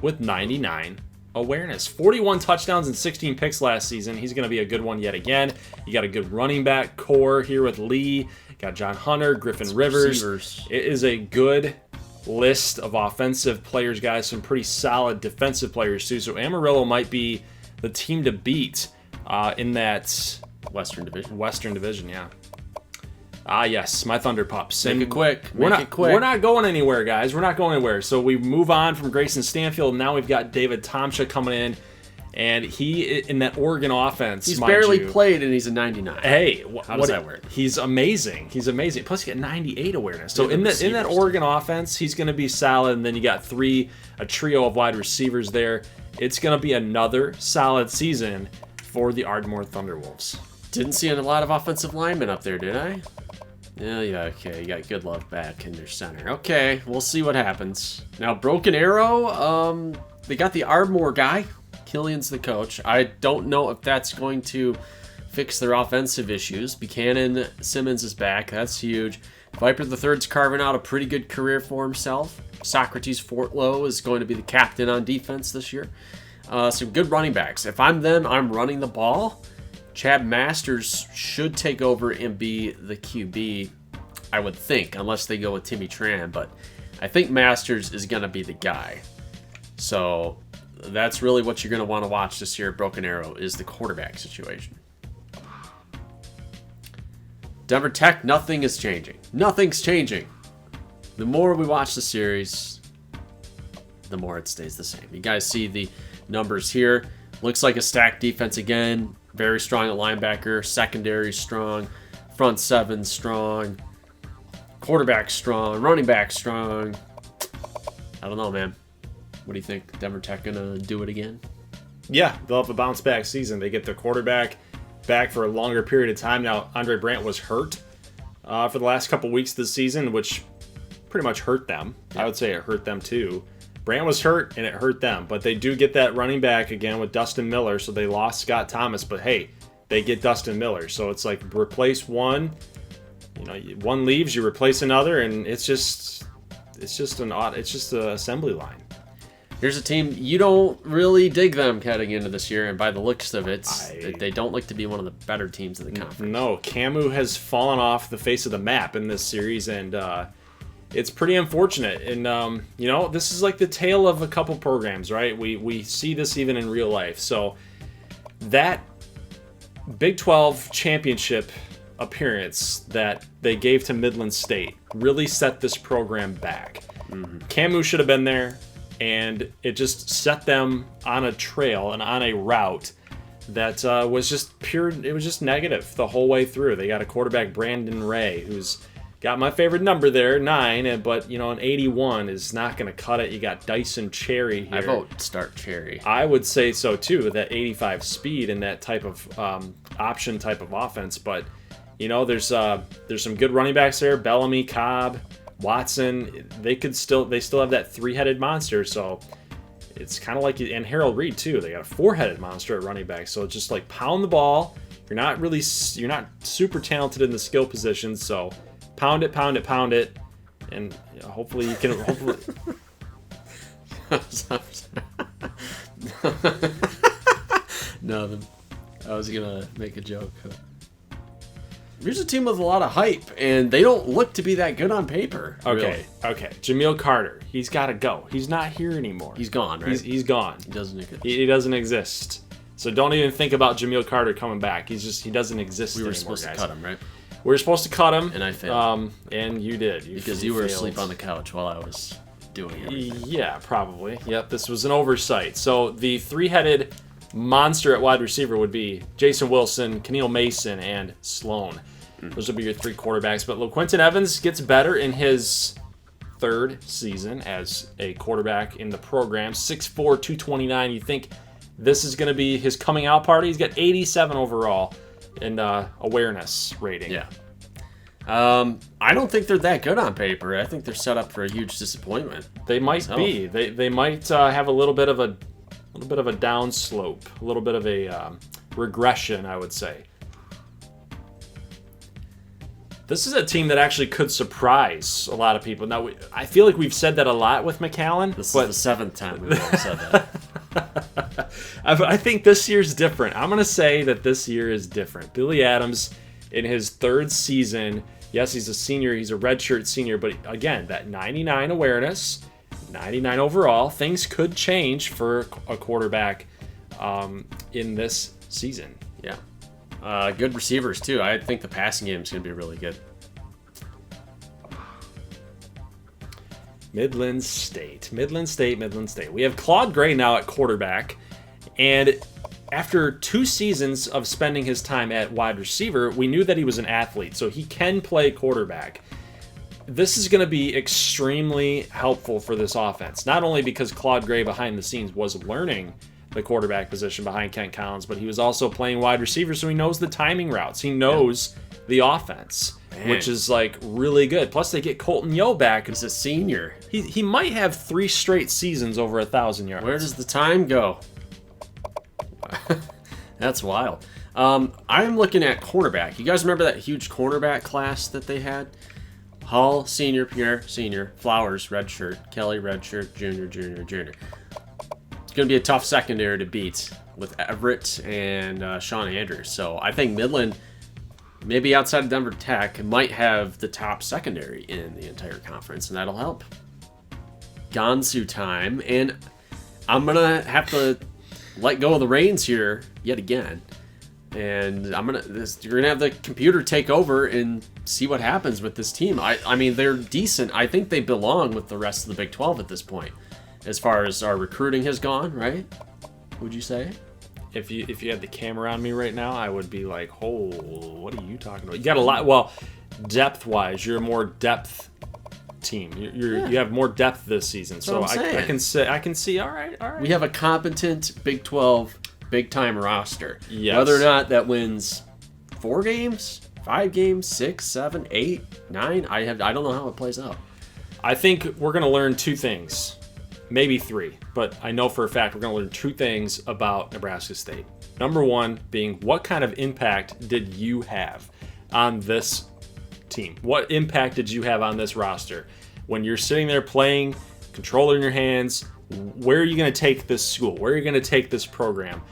with 99 awareness. 41 touchdowns and 16 picks last season. He's going to be a good one yet again. You got a good running back core here with Lee. You got John Hunter, Griffin Rivers. It is a good list of offensive players, guys. Some pretty solid defensive players, too. So Amarillo might be the team to beat in that Western Division, yeah. Yes, my Thunder Pups. Make it quick. We're not going anywhere, guys. We're not going anywhere. So we move on from Grayson Stanfield. Now we've got David Tomsha coming in, and he in that Oregon offense. He's barely played, and he's a 99. Hey, how does that work? He's amazing. Plus, he got 98 awareness. So in that Oregon offense, he's going to be solid. And then you got a trio of wide receivers there. It's going to be another solid season for the Ardmore Thunderwolves. Didn't see a lot of offensive linemen up there, did I? Yeah, okay. You got Good Love back in your center. Okay, we'll see what happens. Now, Broken Arrow, they got the Ardmore guy. Killian's the coach. I don't know if that's going to fix their offensive issues. Buchanan Simmons is back. That's huge. Viper III's carving out a pretty good career for himself. Socrates Fortlow is going to be the captain on defense this year. Some good running backs. If I'm them, I'm running the ball. Chad Masters should take over and be the QB, I would think, unless they go with Timmy Tran. But I think Masters is going to be the guy. So that's really what you're going to want to watch this year at Broken Arrow is the quarterback situation. Denver Tech, nothing is changing. Nothing's changing. The more we watch the series, the more it stays the same. You guys see the numbers here. Looks like a stacked defense again. Very strong at linebacker. Secondary strong. Front seven strong. Quarterback strong. Running back strong. I don't know, man. What do you think? Denver Tech gonna do it again? Yeah, they'll have a bounce back season. They get their quarterback back for a longer period of time. Now, Andre Brandt was hurt for the last couple weeks this season, which pretty much hurt them. I would say it hurt them too. Brandt was hurt, and it hurt them. But they do get that running back again with Dustin Miller, so they lost Scott Thomas. But, hey, they get Dustin Miller. So it's like replace one. One leaves, you replace another, and it's just an assembly line. Here's a team, you don't really dig them heading into this year, and by the looks of it, they don't look to be one of the better teams in the conference. No, Camu has fallen off the face of the map in this series, and it's pretty unfortunate. And, this is like the tale of a couple programs, right? We see this even in real life. So that Big 12 championship appearance that they gave to Midland State really set this program back. Mm-hmm. Camu should have been there, and it just set them on a trail and on a route that was just pure. It was just negative the whole way through. They got a quarterback, Brandon Ray, who's got my favorite number there, 9, but an 81 is not going to cut it. You got Dyson Cherry here. I vote start Cherry. I would say so too, with that 85 speed and that type of option type of offense. But there's some good running backs there. Bellamy, Cobb, Watson. They still have that 3-headed monster. So it's kind of like, and Harold Reed too. They got a 4-headed monster at running back. So it's just like pound the ball. You're not super talented in the skill positions. So pound it, and hopefully you can. No, I was gonna make a joke. Here's a team with a lot of hype, and they don't look to be that good on paper. Okay. Jameel Carter, he's got to go. He's not here anymore. He's gone, right? He's gone. He doesn't exist. He doesn't exist. So don't even think about Jameel Carter coming back. He doesn't exist anymore. We were supposed to cut him, right? We were supposed to cut him. And I failed. And you did. Because you were asleep on the couch while I was doing everything. Yeah, probably. Yep, this was an oversight. So the 3-headed monster at wide receiver would be Jason Wilson, Keneal Mason, and Sloan. Those would be your 3 quarterbacks. But LaQuinton Evans gets better in his third season as a quarterback in the program. 6'4", 229. You think this is going to be his coming out party? He's got 87 overall in awareness rating. Yeah. I don't think they're that good on paper. I think they're set up for a huge disappointment. They might be. They might have a little bit of a down slope, a little bit of a regression, I would say. This is a team that actually could surprise a lot of people. Now, I feel like we've said that a lot with McAllen. This is the seventh time we've ever said that. I think this year's different. I'm going to say that this year is different. Billy Adams, in his third season, yes, he's a senior. He's a redshirt senior. But again, that 99 awareness, 99 overall, things could change for a quarterback in this season. Yeah. Good receivers, too. I think the passing game is going to be really good. Midland State. We have Claude Gray now at quarterback. And after 2 seasons of spending his time at wide receiver, we knew that he was an athlete, so he can play quarterback. This is going to be extremely helpful for this offense, not only because Claude Gray behind the scenes was learning the quarterback position behind Kent Collins, but he was also playing wide receiver, so he knows the timing routes. He knows the offense, which is like really good. Plus, they get Colton Yo back. He's a senior. He might have 3 straight seasons over 1,000 yards. Where does the time go? That's wild. I'm looking at cornerback. You guys remember that huge cornerback class that they had? Hall, senior, Pierre, senior, Flowers, redshirt, Kelly, redshirt, junior. It's going to be a tough secondary to beat with Everett and Sean Andrews. So I think Midland, maybe outside of Denver Tech, might have the top secondary in the entire conference, and that'll help. Gonsu time, and I'm going to have to let go of the reins here yet again. And you're gonna have the computer take over and see what happens with this team. I mean, they're decent. I think they belong with the rest of the Big 12 at this point, as far as our recruiting has gone. Right? Would you say? If you had the camera on me right now, I would be like, "Oh, what are you talking about?" You got a lot. Well, depth-wise, you're a more depth team. You have more depth this season, so I can see. All right. We have a competent Big 12. Big time roster. Yes. Whether or not that wins 4 games, 5 games, 6, 7, 8, 9, I don't know how it plays out. I think we're going to learn 2 things, maybe 3, but I know for a fact we're going to learn 2 things about Nebraska State. Number 1 being, what kind of impact did you have on this team? What impact did you have on this roster? When you're sitting there playing, controller in your hands, where are you going to take this school? Where are you going to take this program?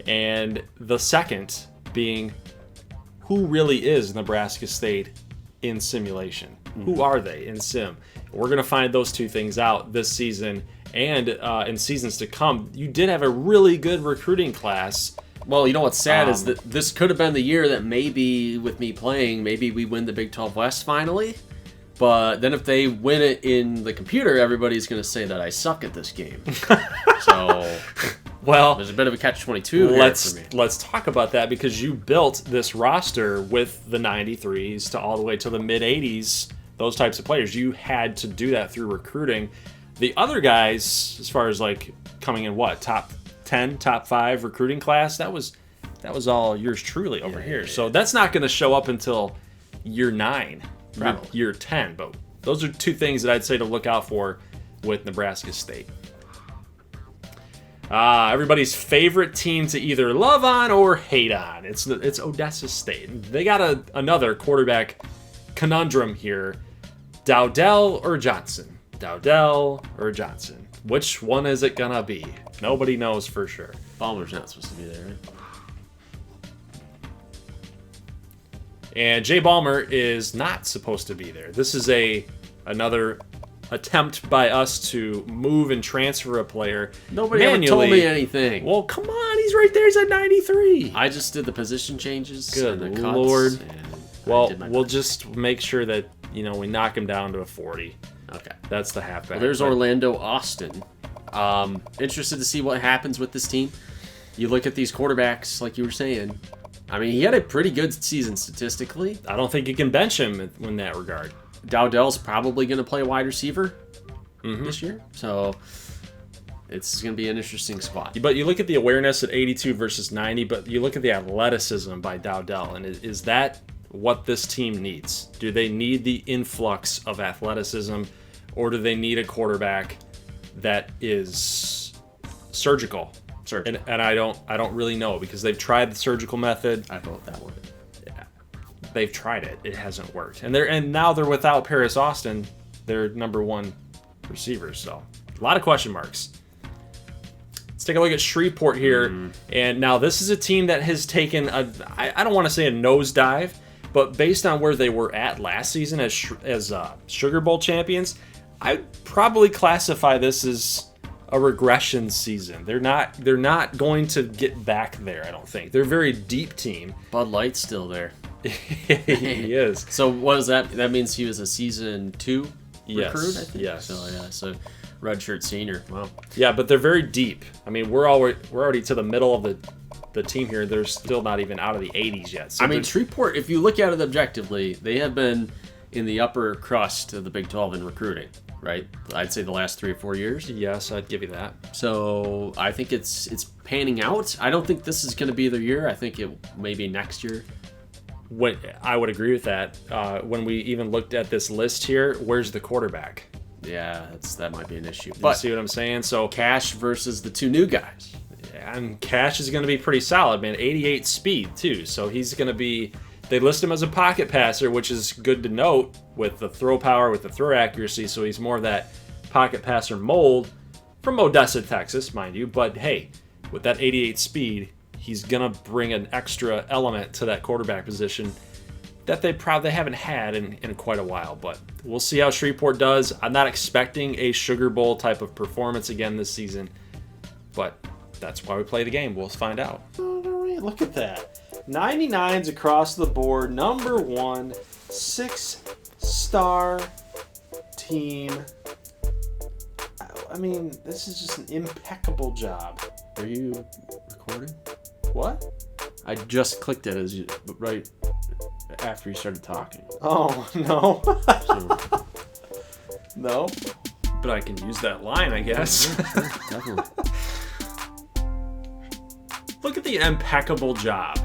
And the second being, who really is Nebraska State in simulation? Mm-hmm. Who are they in sim? We're going to find those 2 things out this season and in seasons to come. You did have a really good recruiting class. Well, you know what's sad is that this could have been the year that maybe with me playing, maybe we win the Big 12 West finally. But then if they win it in the computer, everybody's going to say that I suck at this game. So, well, there's a bit of a catch-22 here for me. Let's talk about that, because you built this roster with the 93s to all the way to the mid-80s, those types of players. You had to do that through recruiting. The other guys, as far as like coming in, top 10, top 5 recruiting class, that was all yours truly over here. So that's not going to show up until year 9. Year 10, but those are 2 things that I'd say to look out for with Nebraska State. Everybody's favorite team to either love on or hate on. It's Odessa State. They got another quarterback conundrum here. Dowdell or Johnson? Dowdell or Johnson? Which one is it gonna be? Nobody knows for sure. Ballmer's not supposed to be there, right? And Jay Ballmer is not supposed to be there. This is another attempt by us to move and transfer a player. Nobody ever told me anything. Well, come on, he's right there. He's at 93. I just did the position changes. Good and the Lord. Well, we'll just make sure that we knock him down to a 40. Okay, that's the halfback. Well, there's Orlando Austin. Interested to see what happens with this team. You look at these quarterbacks, like you were saying. I mean, he had a pretty good season statistically. I don't think you can bench him in that regard. Dowdell's probably going to play wide receiver this year. So it's going to be an interesting squad. But you look at the awareness at 82 versus 90, but you look at the athleticism by Dowdell, and is that what this team needs? Do they need the influx of athleticism, or do they need a quarterback that is surgical? And I don't really know, because they've tried the surgical method. I vote that one. Yeah, they've tried it. It hasn't worked, and now they're without Paris Austin, their number one receiver. So a lot of question marks. Let's take a look at Shreveport here, and now this is a team that has taken I don't want to say a nosedive, but based on where they were at last season as Sugar Bowl champions, I'd probably classify this as a regression season. They're not going to get back there, I don't think. They're a very deep team. Bud Light's still there. He is. So what is that? That means he was a season 2 recruit, I think. Yes. So redshirt senior. Wow. Yeah, but they're very deep. I mean, we're already to the middle of the team here. They're still not even out of the 80s yet. So I mean, Shreveport, if you look at it objectively, they have been in the upper crust of the Big 12 in recruiting, right? I'd say the last 3 or 4 years. Yes, I'd give you that. So I think it's panning out. I don't think this is going to be their year. I think it maybe next year. I would agree with that. When we even looked at this list here, where's the quarterback? Yeah, that might be an issue. But see what I'm saying? So Cash versus the 2 new guys. And Cash is going to be pretty solid, man. 88 speed, too. So he's going to be... They list him as a pocket passer, which is good to note with the throw power, with the throw accuracy. So he's more of that pocket passer mold from Odessa, Texas, mind you. But, hey, with that 88 speed, he's going to bring an extra element to that quarterback position that they probably haven't had in quite a while. But we'll see how Shreveport does. I'm not expecting a Sugar Bowl type of performance again this season, but that's why we play the game. We'll find out. All right, look at that. 99s across the board. Number 1, 6-star team. I mean, this is just an impeccable job. Are you recording? What? I just clicked it right after you started talking. Oh, no. No. But I can use that line, I guess. Yeah, sure, definitely. Look at the impeccable job.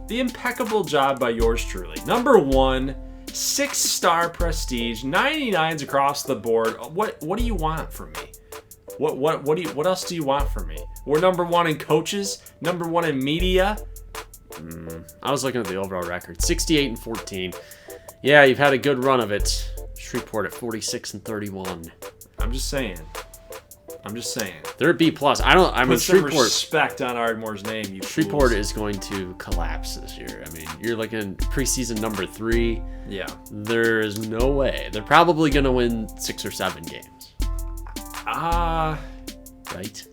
The impeccable job by yours truly. Number 1, 6-star prestige, 99s across the board. What do you want from me? What else do you want from me? We're number 1 in coaches, number 1 in media. I was looking at the overall record, 68-14. Yeah, you've had a good run of it. Shreveport at 46-31. I'm just saying. They're a B+. I mean, Some Shreveport. respect on Ardmore's name, you Shreveport fools. is going to collapse this year. I mean, you're looking preseason number 3. Yeah. There is no way. They're probably going to win 6 or 7 games. Right?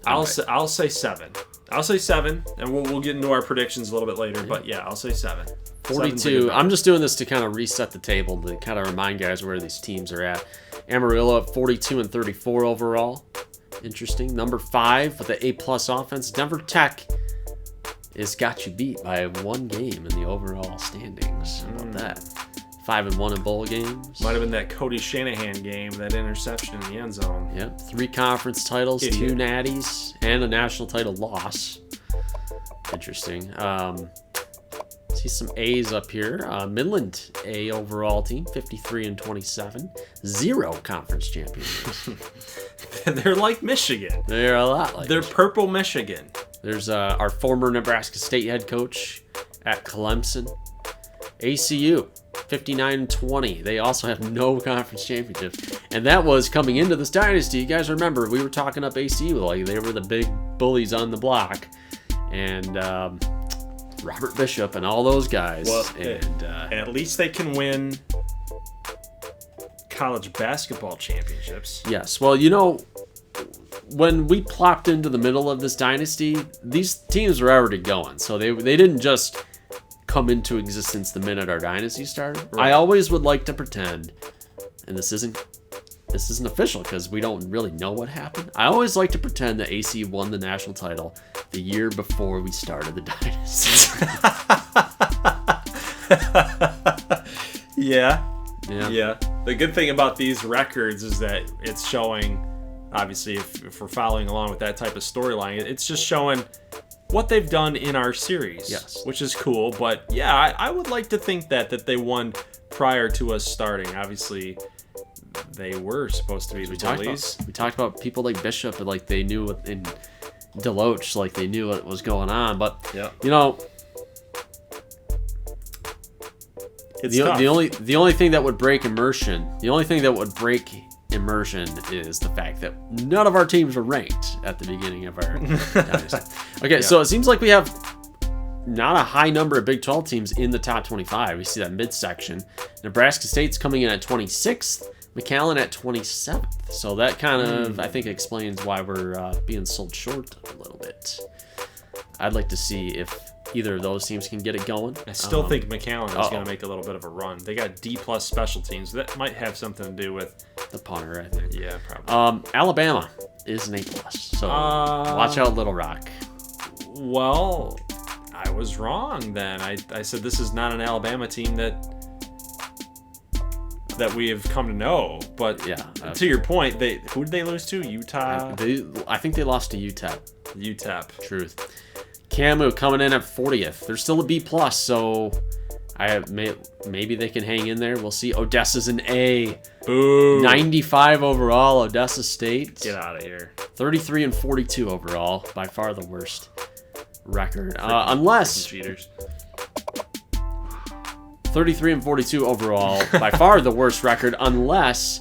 I'll say 7. I'll say 7, and we'll get into our predictions a little bit later. But yeah, I'll say 7. 42. I'm just doing this to kind of reset the table, to kind of remind guys where these teams are at. Amarillo at 42-34 overall. Interesting. Number 5 with the A+ offense. Denver Tech has got you beat by 1 game in the overall standings. How about that? 5-1 in bowl games. Might have been that Cody Shanahan game, that interception in the end zone. Yep. 3 conference titles, Idiot. 2 natties, and a national title loss. Interesting. See some A's up here. Midland A overall team, 53-27. 0 conference champions. They're like Michigan. They're a lot like They're Michigan. purple Michigan. There's our former Nebraska State head coach at Clemson. ACU, 59-20. They also have no conference championships. And that was coming into this dynasty. You guys remember, we were talking up ACU like they were the big bullies on the block. And Robert Bishop and all those guys. Well, and at least they can win college basketball championships. yes, well, you know, when we plopped into the middle of this dynasty, these teams were already going. So they didn't just come into existence the minute our dynasty started. Right. I always would like to pretend, and this isn't official because we don't really know what happened. I always like to pretend that AC won the national title the year before we started the dynasty. Yeah. Yeah. Yeah. The good thing about these records is that it's showing, obviously, if we're following along with that type of storyline, it's just showing what they've done in our series. Yes. Which is cool. But yeah, I would like to think that they won prior to us starting. Obviously, they were supposed to be the bullies. We talked about people like Bishop, and like they knew what, in Deloach, like they knew what was going on. But you know, the only thing that would break immersion, is the fact that none of our teams were ranked at the beginning of our dynasty. Okay, so it seems like we have not a high number of Big 12 teams in the top 25. We see that midsection. Nebraska State's coming in at 26th, McAllen at 27th. So that kind of, I think, explains why we're being sold short a little bit. I'd like to see if either of those teams can get it going. I still think McAllen is going to make a little bit of a run. They got D-plus special teams. That might have something to do with the punter, I think. Yeah, probably. Alabama is an A+. So watch out, Little Rock. Well, I was wrong then. I said this is not an Alabama team that we have come to know. But yeah, to your point, who did they lose to? Utah? I think they lost to UTEP. UTEP. Truth. Camu coming in at 40th. They're still a B+, so maybe they can hang in there. We'll see. Odessa's an A. Boo. 95 overall, Odessa State. Get out of here. 33 and 42 overall. By far the worst record. Unless... cheaters. 33 and 42 overall. By far the worst record, unless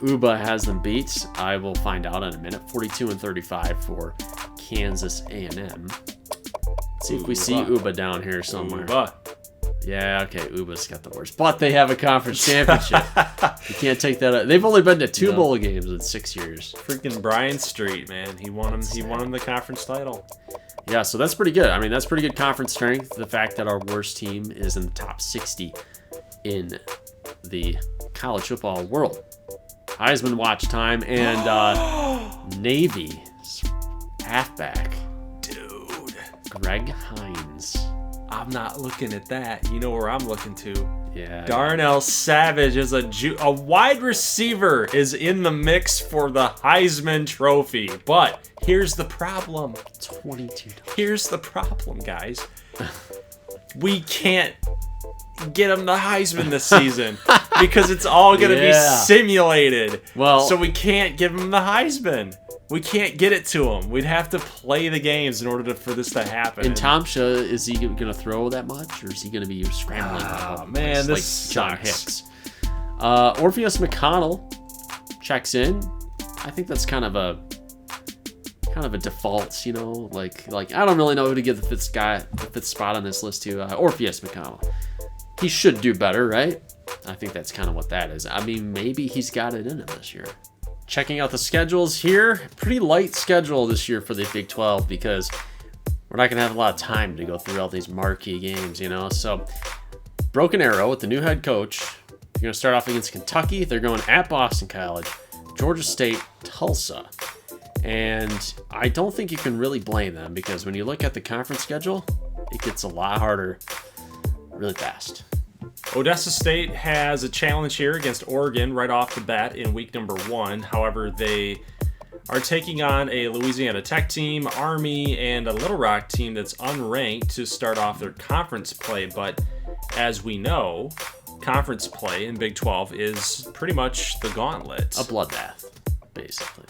Uba has them beat. I will find out in a minute. 42 and 35 for Kansas A&M. See if we see Uba down here somewhere. Uba. Yeah, okay, Uba's got the worst. But they have a conference championship. You can't take that out. They've only been to 2 bowl games in 6 years. Freaking Bryan Street, man. He won him the conference title. Yeah, so that's pretty good. I mean, that's pretty good conference strength. The fact that our worst team is in the top 60 in the college football world. Heisman watch time and Navy's halfback. Greg Hines. I'm not looking at that. You know where I'm looking to. Yeah. Darnell Savage is a wide receiver is in the mix for the Heisman Trophy. But here's the problem. $22. Here's the problem, guys. We can't get him the Heisman this season because it's all going to be simulated. Well, so we can't give him the Heisman. We can't get it to him. We'd have to play the games in order for this to happen. And Thompson, is he going to throw that much, or is he going to be scrambling? Oh, man, this like John sucks. Hicks. Orpheus McConnell checks in. I think that's kind of a default, you know. Like I don't really know who to give the fifth spot on this list to. Orpheus McConnell. He should do better, right? I think that's kind of what that is. I mean, maybe he's got it in him this year. Checking out the schedules here. Pretty light schedule this year for the Big 12 because we're not going to have a lot of time to go through all these marquee games, you know. So, Broken Arrow with the new head coach. You're going to start off against Kentucky. They're going at Boston College, Georgia State, Tulsa. And I don't think you can really blame them because when you look at the conference schedule, it gets a lot harder really fast. Odessa State has a challenge here against Oregon right off the bat in week number 1. However, they are taking on a Louisiana Tech team, Army, and a Little Rock team that's unranked to start off their conference play. But as we know, conference play in Big 12 is pretty much the gauntlet. A bloodbath, basically.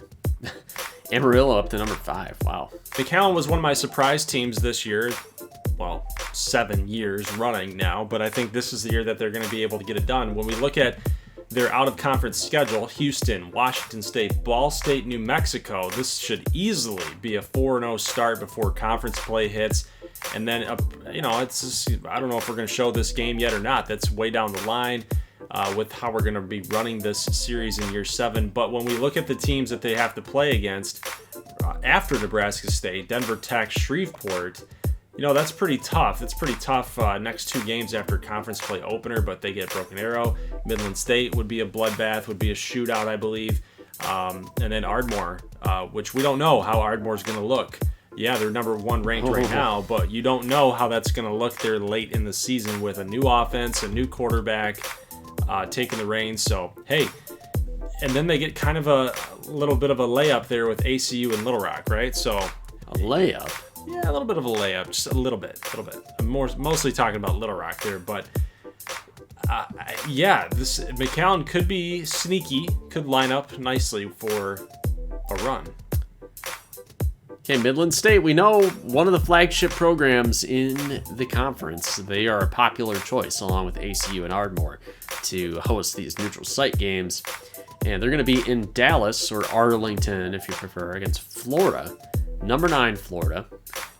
Amarillo up to number 5. Wow. McAllen was one of my surprise teams this year. Well, 7 years running now, but I think this is the year that they're going to be able to get it done. When we look at their out-of-conference schedule, Houston, Washington State, Ball State, New Mexico, this should easily be a 4-0 start before conference play hits. And then, it's just, I don't know if we're going to show this game yet or not. That's way down the line with how we're going to be running this series in year 7. But when we look at the teams that they have to play against after Nebraska State, Denver Tech, Shreveport, that's pretty tough. It's pretty tough next 2 games after conference play opener, but they get Broken Arrow. Midland State would be a bloodbath, would be a shootout, I believe. And then Ardmore, which we don't know how Ardmore's going to look. Yeah, they're number 1 ranked right now, but you don't know how that's going to look there late in the season with a new offense, a new quarterback. taking the reins. So, hey, and then they get kind of a little bit of a layup there with ACU and Little Rock, right? So A layup? yeah, a little bit of a layup, just a little bit. I'm mostly talking about Little Rock there, but yeah, this McAllen could be sneaky, could line up nicely for a run. Okay, Midland State, we know one of the flagship programs in the conference. They are a popular choice, along with ACU and Ardmore, to host these neutral site games. And they're going to be in Dallas, or Arlington, if you prefer, against Florida, number 9 Florida.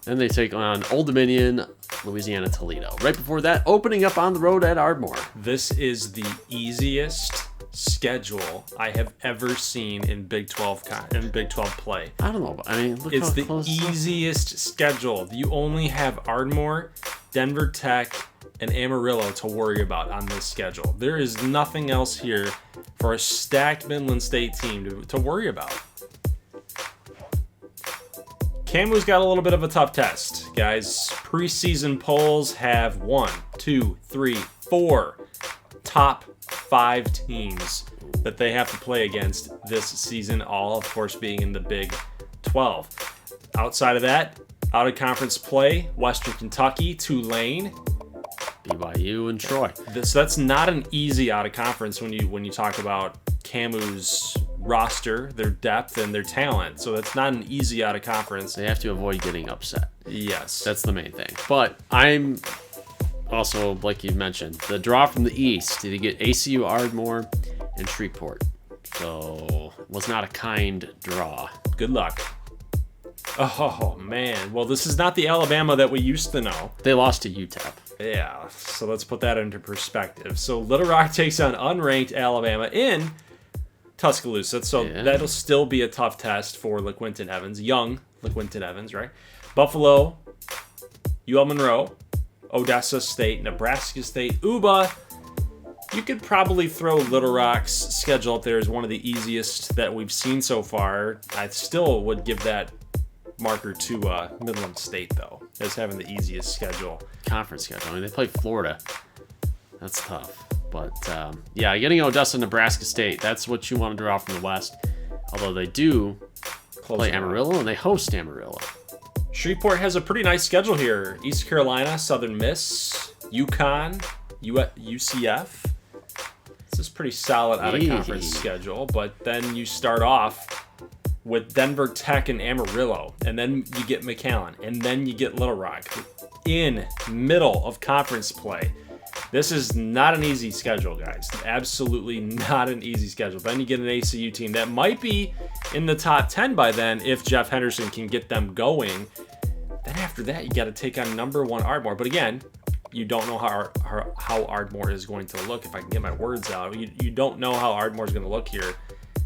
Then they take on Old Dominion, Louisiana, Toledo. Right before that, opening up on the road at Ardmore. This is the easiest schedule I have ever seen in Big 12 play. I don't know. I mean, look It's how the close easiest schedule. You only have Ardmore, Denver Tech, and Amarillo to worry about on this schedule. There is nothing else here for a stacked Midland State team to worry about. Camu's got a little bit of a tough test, guys. Preseason polls have 1, 2, 3, 4 top 5 teams that they have to play against this season, all of course being in the Big 12. Outside of that, out of conference play, Western Kentucky, Tulane, BYU and Troy. So that's not an easy out of conference when you talk about Camu's roster, their depth, and their talent. So that's not an easy out of conference. They have to avoid getting upset. Yes. That's the main thing. But I'm also, like you mentioned, the draw from the East. You get ACU, Ardmore, and Shreveport. So it was not a kind draw. Good luck. Oh, man. Well, this is not the Alabama that we used to know. They lost to UTEP. Yeah, so let's put that into perspective. So Little Rock takes on unranked Alabama in Tuscaloosa. So that'll still be a tough test for LaQuinton Evans, young LaQuinton Evans, right? Buffalo, UL Monroe, Odessa State, Nebraska State, Uba. You could probably throw Little Rock's schedule up there as one of the easiest that we've seen so far. I still would give that marker to Midland State, though, as having the easiest schedule. Conference schedule. I mean, they play Florida. That's tough. But, yeah, getting Odessa, Nebraska State, that's what you want to draw from the West. Although they do play Amarillo, and they host Amarillo. Shreveport has a pretty nice schedule here. East Carolina, Southern Miss, UConn, UCF. This is pretty solid out-of-conference schedule. But then you start off with Denver Tech and Amarillo, and then you get McAllen, and then you get Little Rock in middle of conference play. This is not an easy schedule, guys. Absolutely not an easy schedule. Then you get an ACU team that might be in the top 10 by then if Jeff Henderson can get them going. Then after that, you got to take on number 1 Ardmore. But again, you don't know how Ardmore is going to look. If I can get my words out, you don't know how Ardmore is going to look here.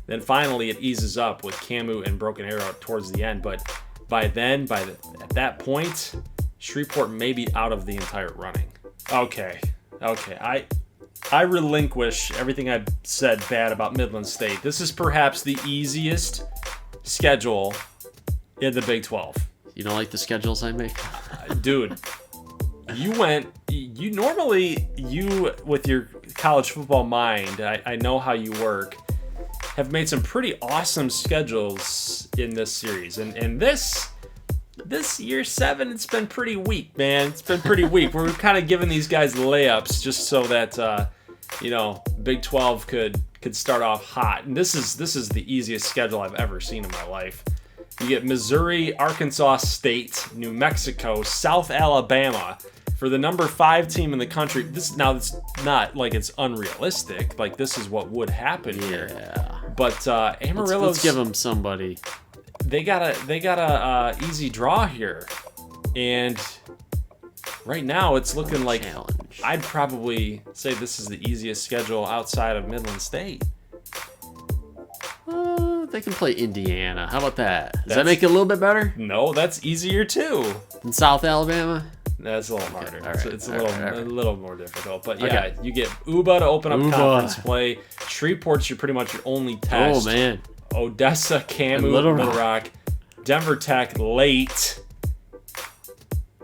Then finally, it eases up with Camu and Broken Arrow towards the end. But by then, at that point, Shreveport may be out of the entire running. Okay. I relinquish everything I've said bad about Midland State. This is perhaps the easiest schedule in the Big 12. You don't like the schedules I make? Dude, you normally, with your college football mind, I know how you work, have made some pretty awesome schedules in this series. And this year 7, it's been pretty weak, man. It's been pretty weak. We're kind of giving these guys layups just so that Big 12 could start off hot. And this is the easiest schedule I've ever seen in my life. You get Missouri, Arkansas State, New Mexico, South Alabama for the number 5 team in the country. It's not like it's unrealistic. Like, this is what would happen here. Yeah. But Amarillo's, let's give them somebody. They got a easy draw here, and right now it's looking like challenge. I'd probably say this is the easiest schedule outside of Midland State. They can play Indiana. How about that? Does that make it a little bit better? No, that's easier too. Than South Alabama? That's a little harder. Right, it's a little more difficult. But yeah, you get Uba to open up conference play. Shreveport's pretty much your only test. Oh, man. Odessa, Camu, Little Rock, Denver Tech late.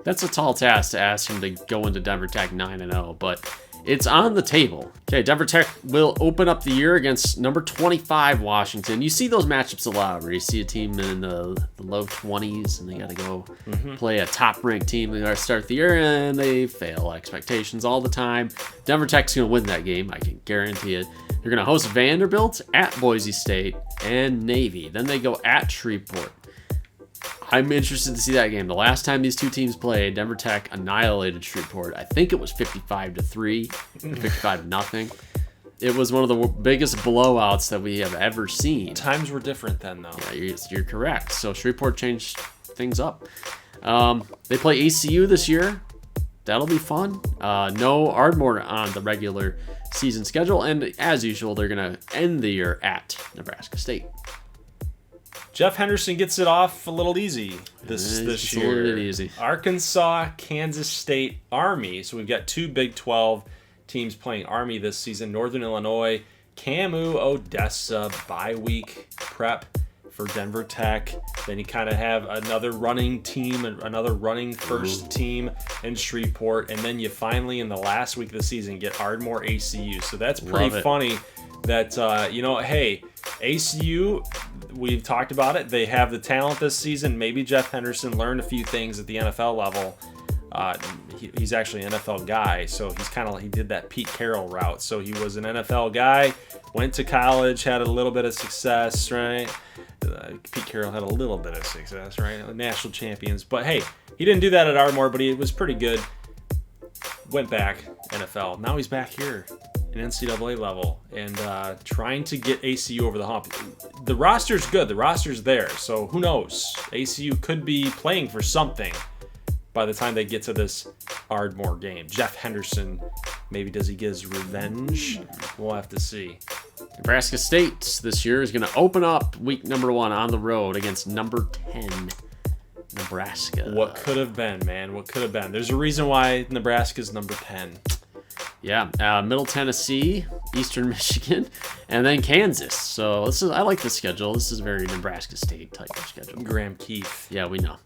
That's a tall task to ask him to go into Denver Tech 9-0, but It's on the table. Okay, Denver Tech will open up the year against number 25 Washington. You see those matchups a lot where you see a team in the low 20s and they got to go play a top-ranked team. They got to start the year and they fail expectations all the time. Denver Tech's going to win that game. I can guarantee it. They're going to host Vanderbilt, at Boise State, and Navy. Then they go at Shreveport. I'm interested to see that game. The last time these two teams played, Denver Tech annihilated Shreveport. I think it was 55-3, 55-0. It was one of the biggest blowouts that we have ever seen. Times were different then, though. Yeah, you're correct. So Shreveport changed things up. They play ECU this year. That'll be fun. No Ardmore on the regular season schedule. And as usual, they're going to end the year at Nebraska State. Jeff Henderson gets it off a little easy this year. A little bit easy. Arkansas, Kansas State, Army. So we've got two Big 12 teams playing Army this season. Northern Illinois, Camu, Odessa, bye week prep for Denver Tech. Then you kind of have another running team, another running first team in Shreveport. And then you finally, in the last week of the season, get Ardmore ACU. So that's pretty funny that, hey, ACU, we've talked about it. They have the talent this season. Maybe Jeff Henderson learned a few things at the NFL level. He's actually an NFL guy, so he did that Pete Carroll route. So he was an NFL guy, went to college, had a little bit of success, right? Pete Carroll had a little bit of success, right? National champions. But hey, he didn't do that at Ardmore, but he was pretty good. Went back, NFL. Now he's back here in NCAA level and trying to get ACU over the hump. The roster's good. The roster's there. So who knows? ACU could be playing for something by the time they get to this Ardmore game. Jeff Henderson, maybe does he get his revenge? We'll have to see. Nebraska State this year is going to open up week number 1 on the road against number 10 Nebraska. What could have been, man? What could have been? There's a reason why Nebraska's number 10. Yeah, Middle Tennessee, Eastern Michigan, and then Kansas. So I like the schedule. This is very Nebraska State type of schedule. Graham Keith. Yeah, we know.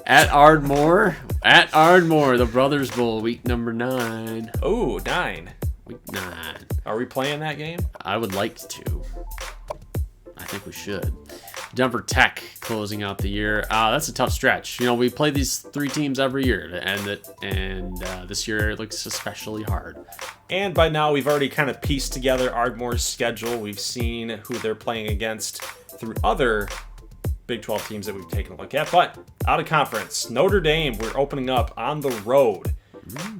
At Ardmore, the Brothers Bowl, week number 9. Oh, 9. Week 9. Are we playing that game? I would like to. I think we should. Denver Tech closing out the year. That's a tough stretch. We play these 3 teams every year to end it, and this year it looks especially hard. And by now we've already kind of pieced together Ardmore's schedule. We've seen who they're playing against through other Big 12 teams that we've taken a look at. But out of conference, Notre Dame, we're opening up on the road.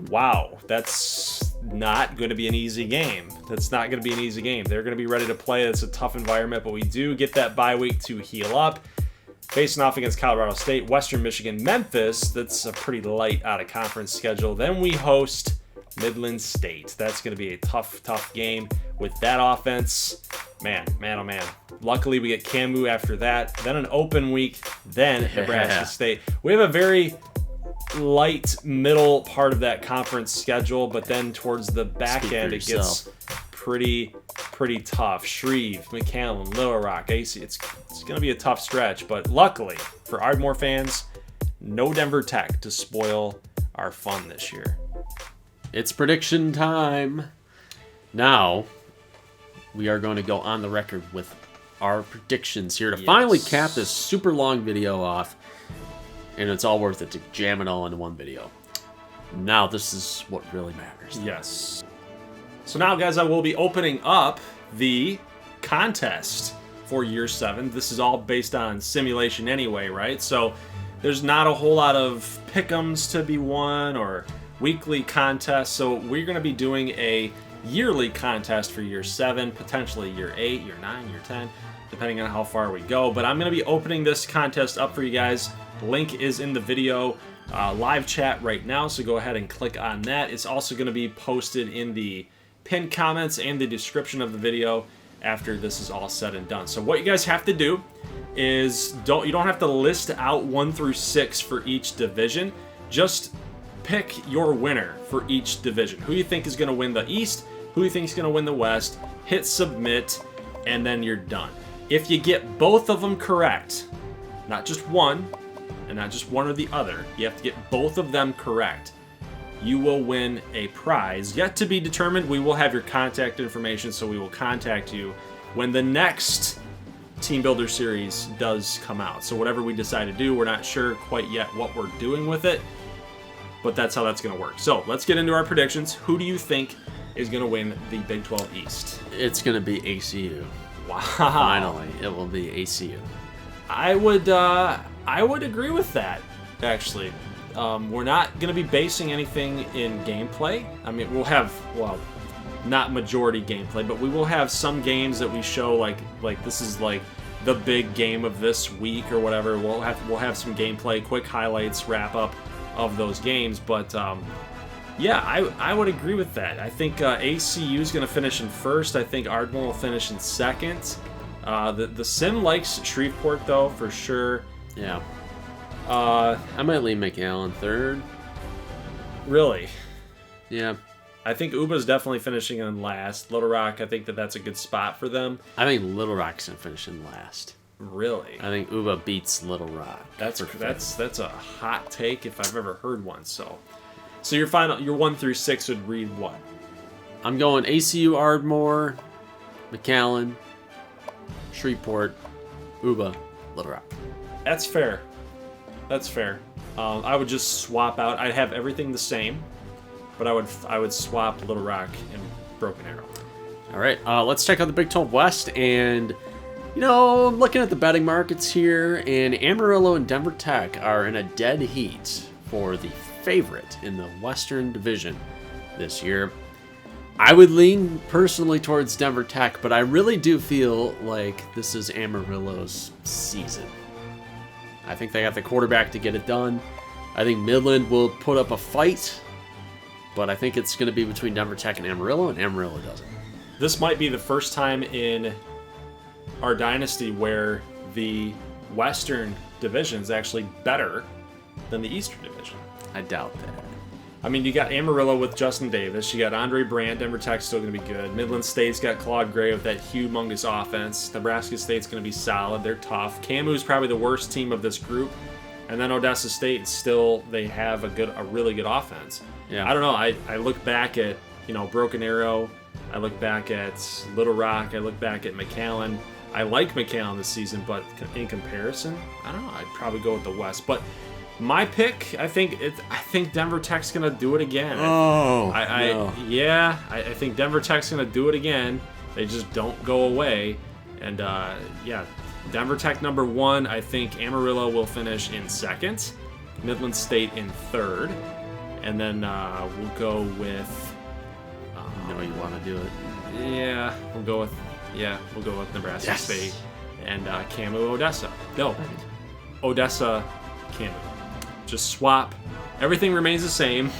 Wow, that's not going to be an easy game. They're going to be ready to play. It's a tough environment, but we do get that bye week to heal up. Facing off against Colorado State, Western Michigan, Memphis. That's a pretty light out-of-conference schedule. Then we host Midland State. That's going to be a tough game with that offense. Man, oh man. Luckily, we get Camu after that. Then an open week. Then Nebraska State. We have a very light middle part of that conference schedule, but then towards the back end it gets pretty tough. Shreve, McAllen, Little Rock, AC. It's going to be a tough stretch, but luckily for Ardmore fans, no Denver Tech to spoil our fun this year. It's prediction time. Now we are going to go on the record with our predictions here to finally cap this super long video off. And it's all worth it to jam it all into one video. Now this is what really matters. Yes. So now, guys, I will be opening up the contest for year 7. This is all based on simulation anyway, right? So there's not a whole lot of pick'ems to be won or weekly contests. So we're going to be doing a yearly contest for year 7, potentially year 8, year 9, year 10, depending on how far we go. But I'm going to be opening this contest up for you guys. Link is in the video live chat right now, so go ahead and click on that. It's also going to be posted in the pinned comments and the description of the video after this is all said and done. So what you guys have to do is you don't have to list out 1 through 6 for each division. Just pick your winner for each division. Who you think is going to win the East, who you think is going to win the West, hit submit, and then you're done. If you get both of them correct, not just one, and not just one or the other, you have to get both of them correct, you will win a prize. Yet to be determined. We will have your contact information, so we will contact you when the next Team Builder series does come out. So whatever we decide to do, we're not sure quite yet what we're doing with it, but that's how that's going to work. So let's get into our predictions. Who do you think is going to win the Big 12 East? It's going to be ACU. Wow. Finally, it will be ACU. I would agree with that, actually. We're not going to be basing anything in gameplay. I mean, we'll have, well, not majority gameplay, but we will have some games that we show like this is like the big game of this week or whatever. We'll have some gameplay, quick highlights, wrap up of those games. But yeah, I would agree with that. I think ACU is going to finish in first. I think Ardmore will finish in second. The Sim likes Shreveport though, for sure. Yeah. I might leave McAllen third. Really? Yeah. I think Uba's definitely finishing in last. Little Rock, I think that's a good spot for them. I think Little Rock's gonna finish in last. Really? I think Uba beats Little Rock. That's a hot take if I've ever heard one. So your 1 through 6 would read what? I'm going ACU, Ardmore, McAllen, Shreveport, Uba, Little Rock. That's fair. That's fair. I would just swap out. I'd have everything the same, but I would swap Little Rock and Broken Arrow. All right, let's check out the Big 12 West. And, you know, I'm looking at the betting markets here, and Amarillo and Denver Tech are in a dead heat for the favorite in the Western Division this year. I would lean personally towards Denver Tech, but I really do feel like this is Amarillo's season. I think they got the quarterback to get it done. I think Midland will put up a fight, but I think it's going to be between Denver Tech and Amarillo doesn't. This might be the first time in our dynasty where the Western Division is actually better than the Eastern Division. I doubt that. I mean, you got Amarillo with Justin Davis. You got Andre Brandt. Denver Tech's still going to be good. Midland State's got Claude Gray with that humongous offense. Nebraska State's going to be solid. They're tough. Camu's probably the worst team of this group. And then Odessa State, still, they have a really good offense. Yeah. I don't know. I look back at, Broken Arrow. I look back at Little Rock. I look back at McAllen. I like McAllen this season, but in comparison, I don't know. I'd probably go with the West. But my pick, I think Denver Tech's gonna do it again. Oh, no. I think Denver Tech's gonna do it again. They just don't go away. And Denver Tech number 1. I think Amarillo will finish in second. Midland State in third, and then we'll go with. You know you want to do it. Yeah, we'll go with Nebraska State and Camu Odessa. No, Odessa Camu. Just swap. Everything remains the same.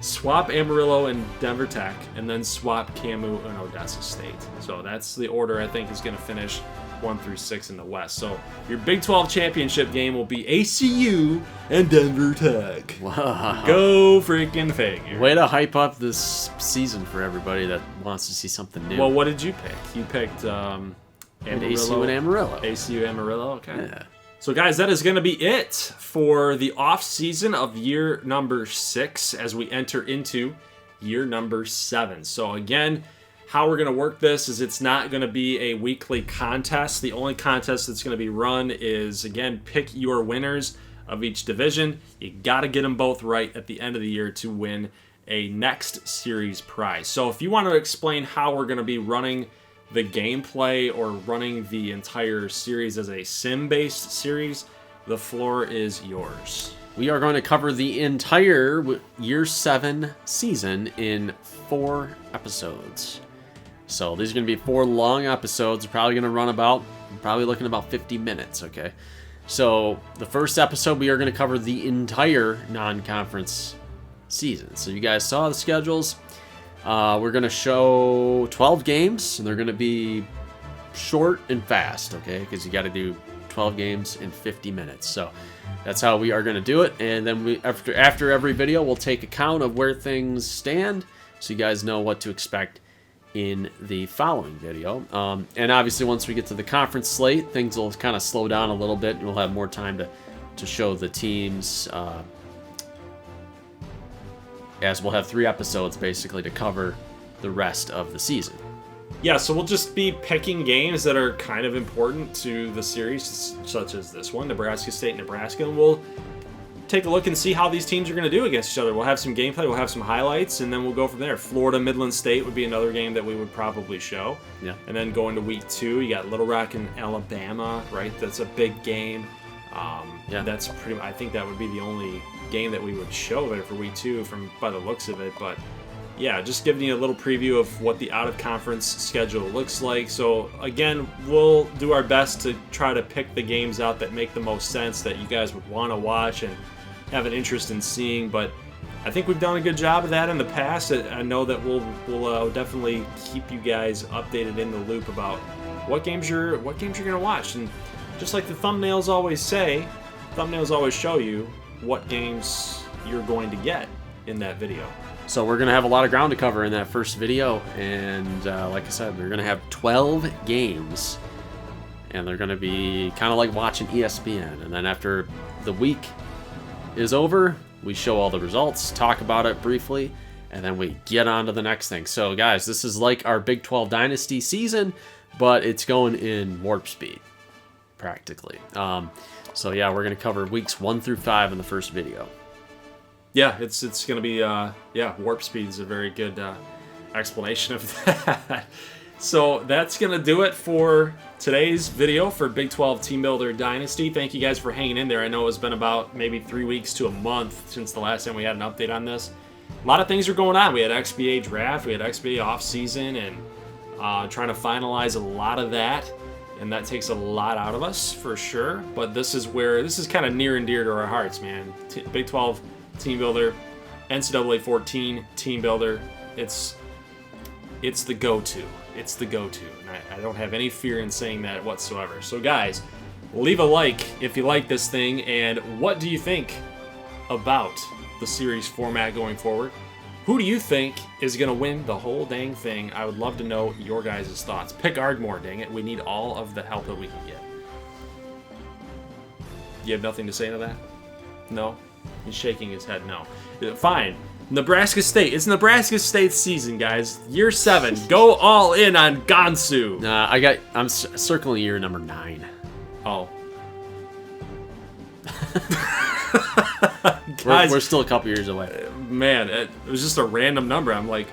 Swap Amarillo and Denver Tech, and then swap Camu and Odessa State. So that's the order I think is going to finish 1 through 6 in the West. So your Big 12 championship game will be ACU and Denver Tech. Wow. Go freaking figure. Way to hype up this season for everybody that wants to see something new. Well, what did you pick? You picked Amarillo. ACU and Amarillo. ACU Amarillo, okay. Yeah. So, guys, that is going to be it for the off-season of year number 6 as we enter into year number 7. So, again, how we're going to work this is it's not going to be a weekly contest. The only contest that's going to be run is, again, pick your winners of each division. You got to get them both right at the end of the year to win a next series prize. So, if you want to explain how we're going to be running the gameplay or running the entire series as a sim-based series, the floor is yours. We are going to cover the entire Year 7 season in 4 episodes. So these are going to be 4 long episodes. We're probably looking about 50 minutes, okay? So the first episode, we are going to cover the entire non-conference season. So you guys saw the schedules. We're going to show 12 games, and they're going to be short and fast, okay? Because you got to do 12 games in 50 minutes. So that's how we are going to do it. And then after every video, we'll take account of where things stand so you guys know what to expect in the following video. And obviously, once we get to the conference slate, things will kind of slow down a little bit, and we'll have more time to show the teams as we'll have 3 episodes basically to cover the rest of the season. Yeah, so we'll just be picking games that are kind of important to the series, such as this one, Nebraska State, Nebraska, and we'll take a look and see how these teams are going to do against each other. We'll have some gameplay, we'll have some highlights, and then we'll go from there. Florida, Midland State would be another game that we would probably show. Yeah. And then going to week 2, you got Little Rock and Alabama, right? That's a big game. That's pretty. I think that would be the only game that we would show there for week 2, by the looks of it. But yeah, just giving you a little preview of what the out-of-conference schedule looks like. So again, we'll do our best to try to pick the games out that make the most sense, that you guys would want to watch and have an interest in seeing. But I think we've done a good job of that in the past. I know that we'll definitely keep you guys updated in the loop about what games you're going to watch. And just like the thumbnails always say, thumbnails always show you what games you're going to get in that video. So we're going to have a lot of ground to cover in that first video, and like I said, we're going to have 12 games, and they're going to be kind of like watching ESPN. And then after the week is over, we show all the results, talk about it briefly, and then we get on to the next thing. So guys, this is like our Big 12 Dynasty season, but it's going in warp speed, practically. So yeah, we're going to cover weeks 1 through 5 in the first video. Yeah, it's going to be, warp speed is a very good explanation of that. So that's going to do it for today's video for Big 12 Team Builder Dynasty. Thank you guys for hanging in there. I know it's been about maybe 3 weeks to a month since the last time we had an update on this. A lot of things are going on. We had XBA draft, we had XBA offseason, and trying to finalize a lot of that. And that takes a lot out of us, for sure. But this is kind of near and dear to our hearts, man. Big 12 Team Builder, NCAA 14 Team Builder. It's the go-to. It's the go-to. And I don't have any fear in saying that whatsoever. So guys, leave a like if you like this thing. And what do you think about the series format going forward? Who do you think is going to win the whole dang thing? I would love to know your guys' thoughts. Pick Ardmore, dang it. We need all of the help that we can get. You have nothing to say to that? No? He's shaking his head no. Fine. Nebraska State. It's Nebraska State's season, guys. Year 7. Go all in on Gansu. Nah, I'm circling year number 9. Oh. Guys, we're still a couple years away. Man, it was just a random number. I'm like,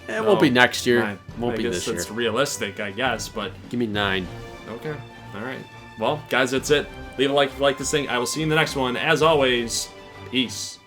it won't be next year. 9. Won't be this year. It's realistic, I guess, but give me 9. Okay. All right. Well, guys, that's it. Leave a like if you like this thing. I will see you in the next one. As always, peace.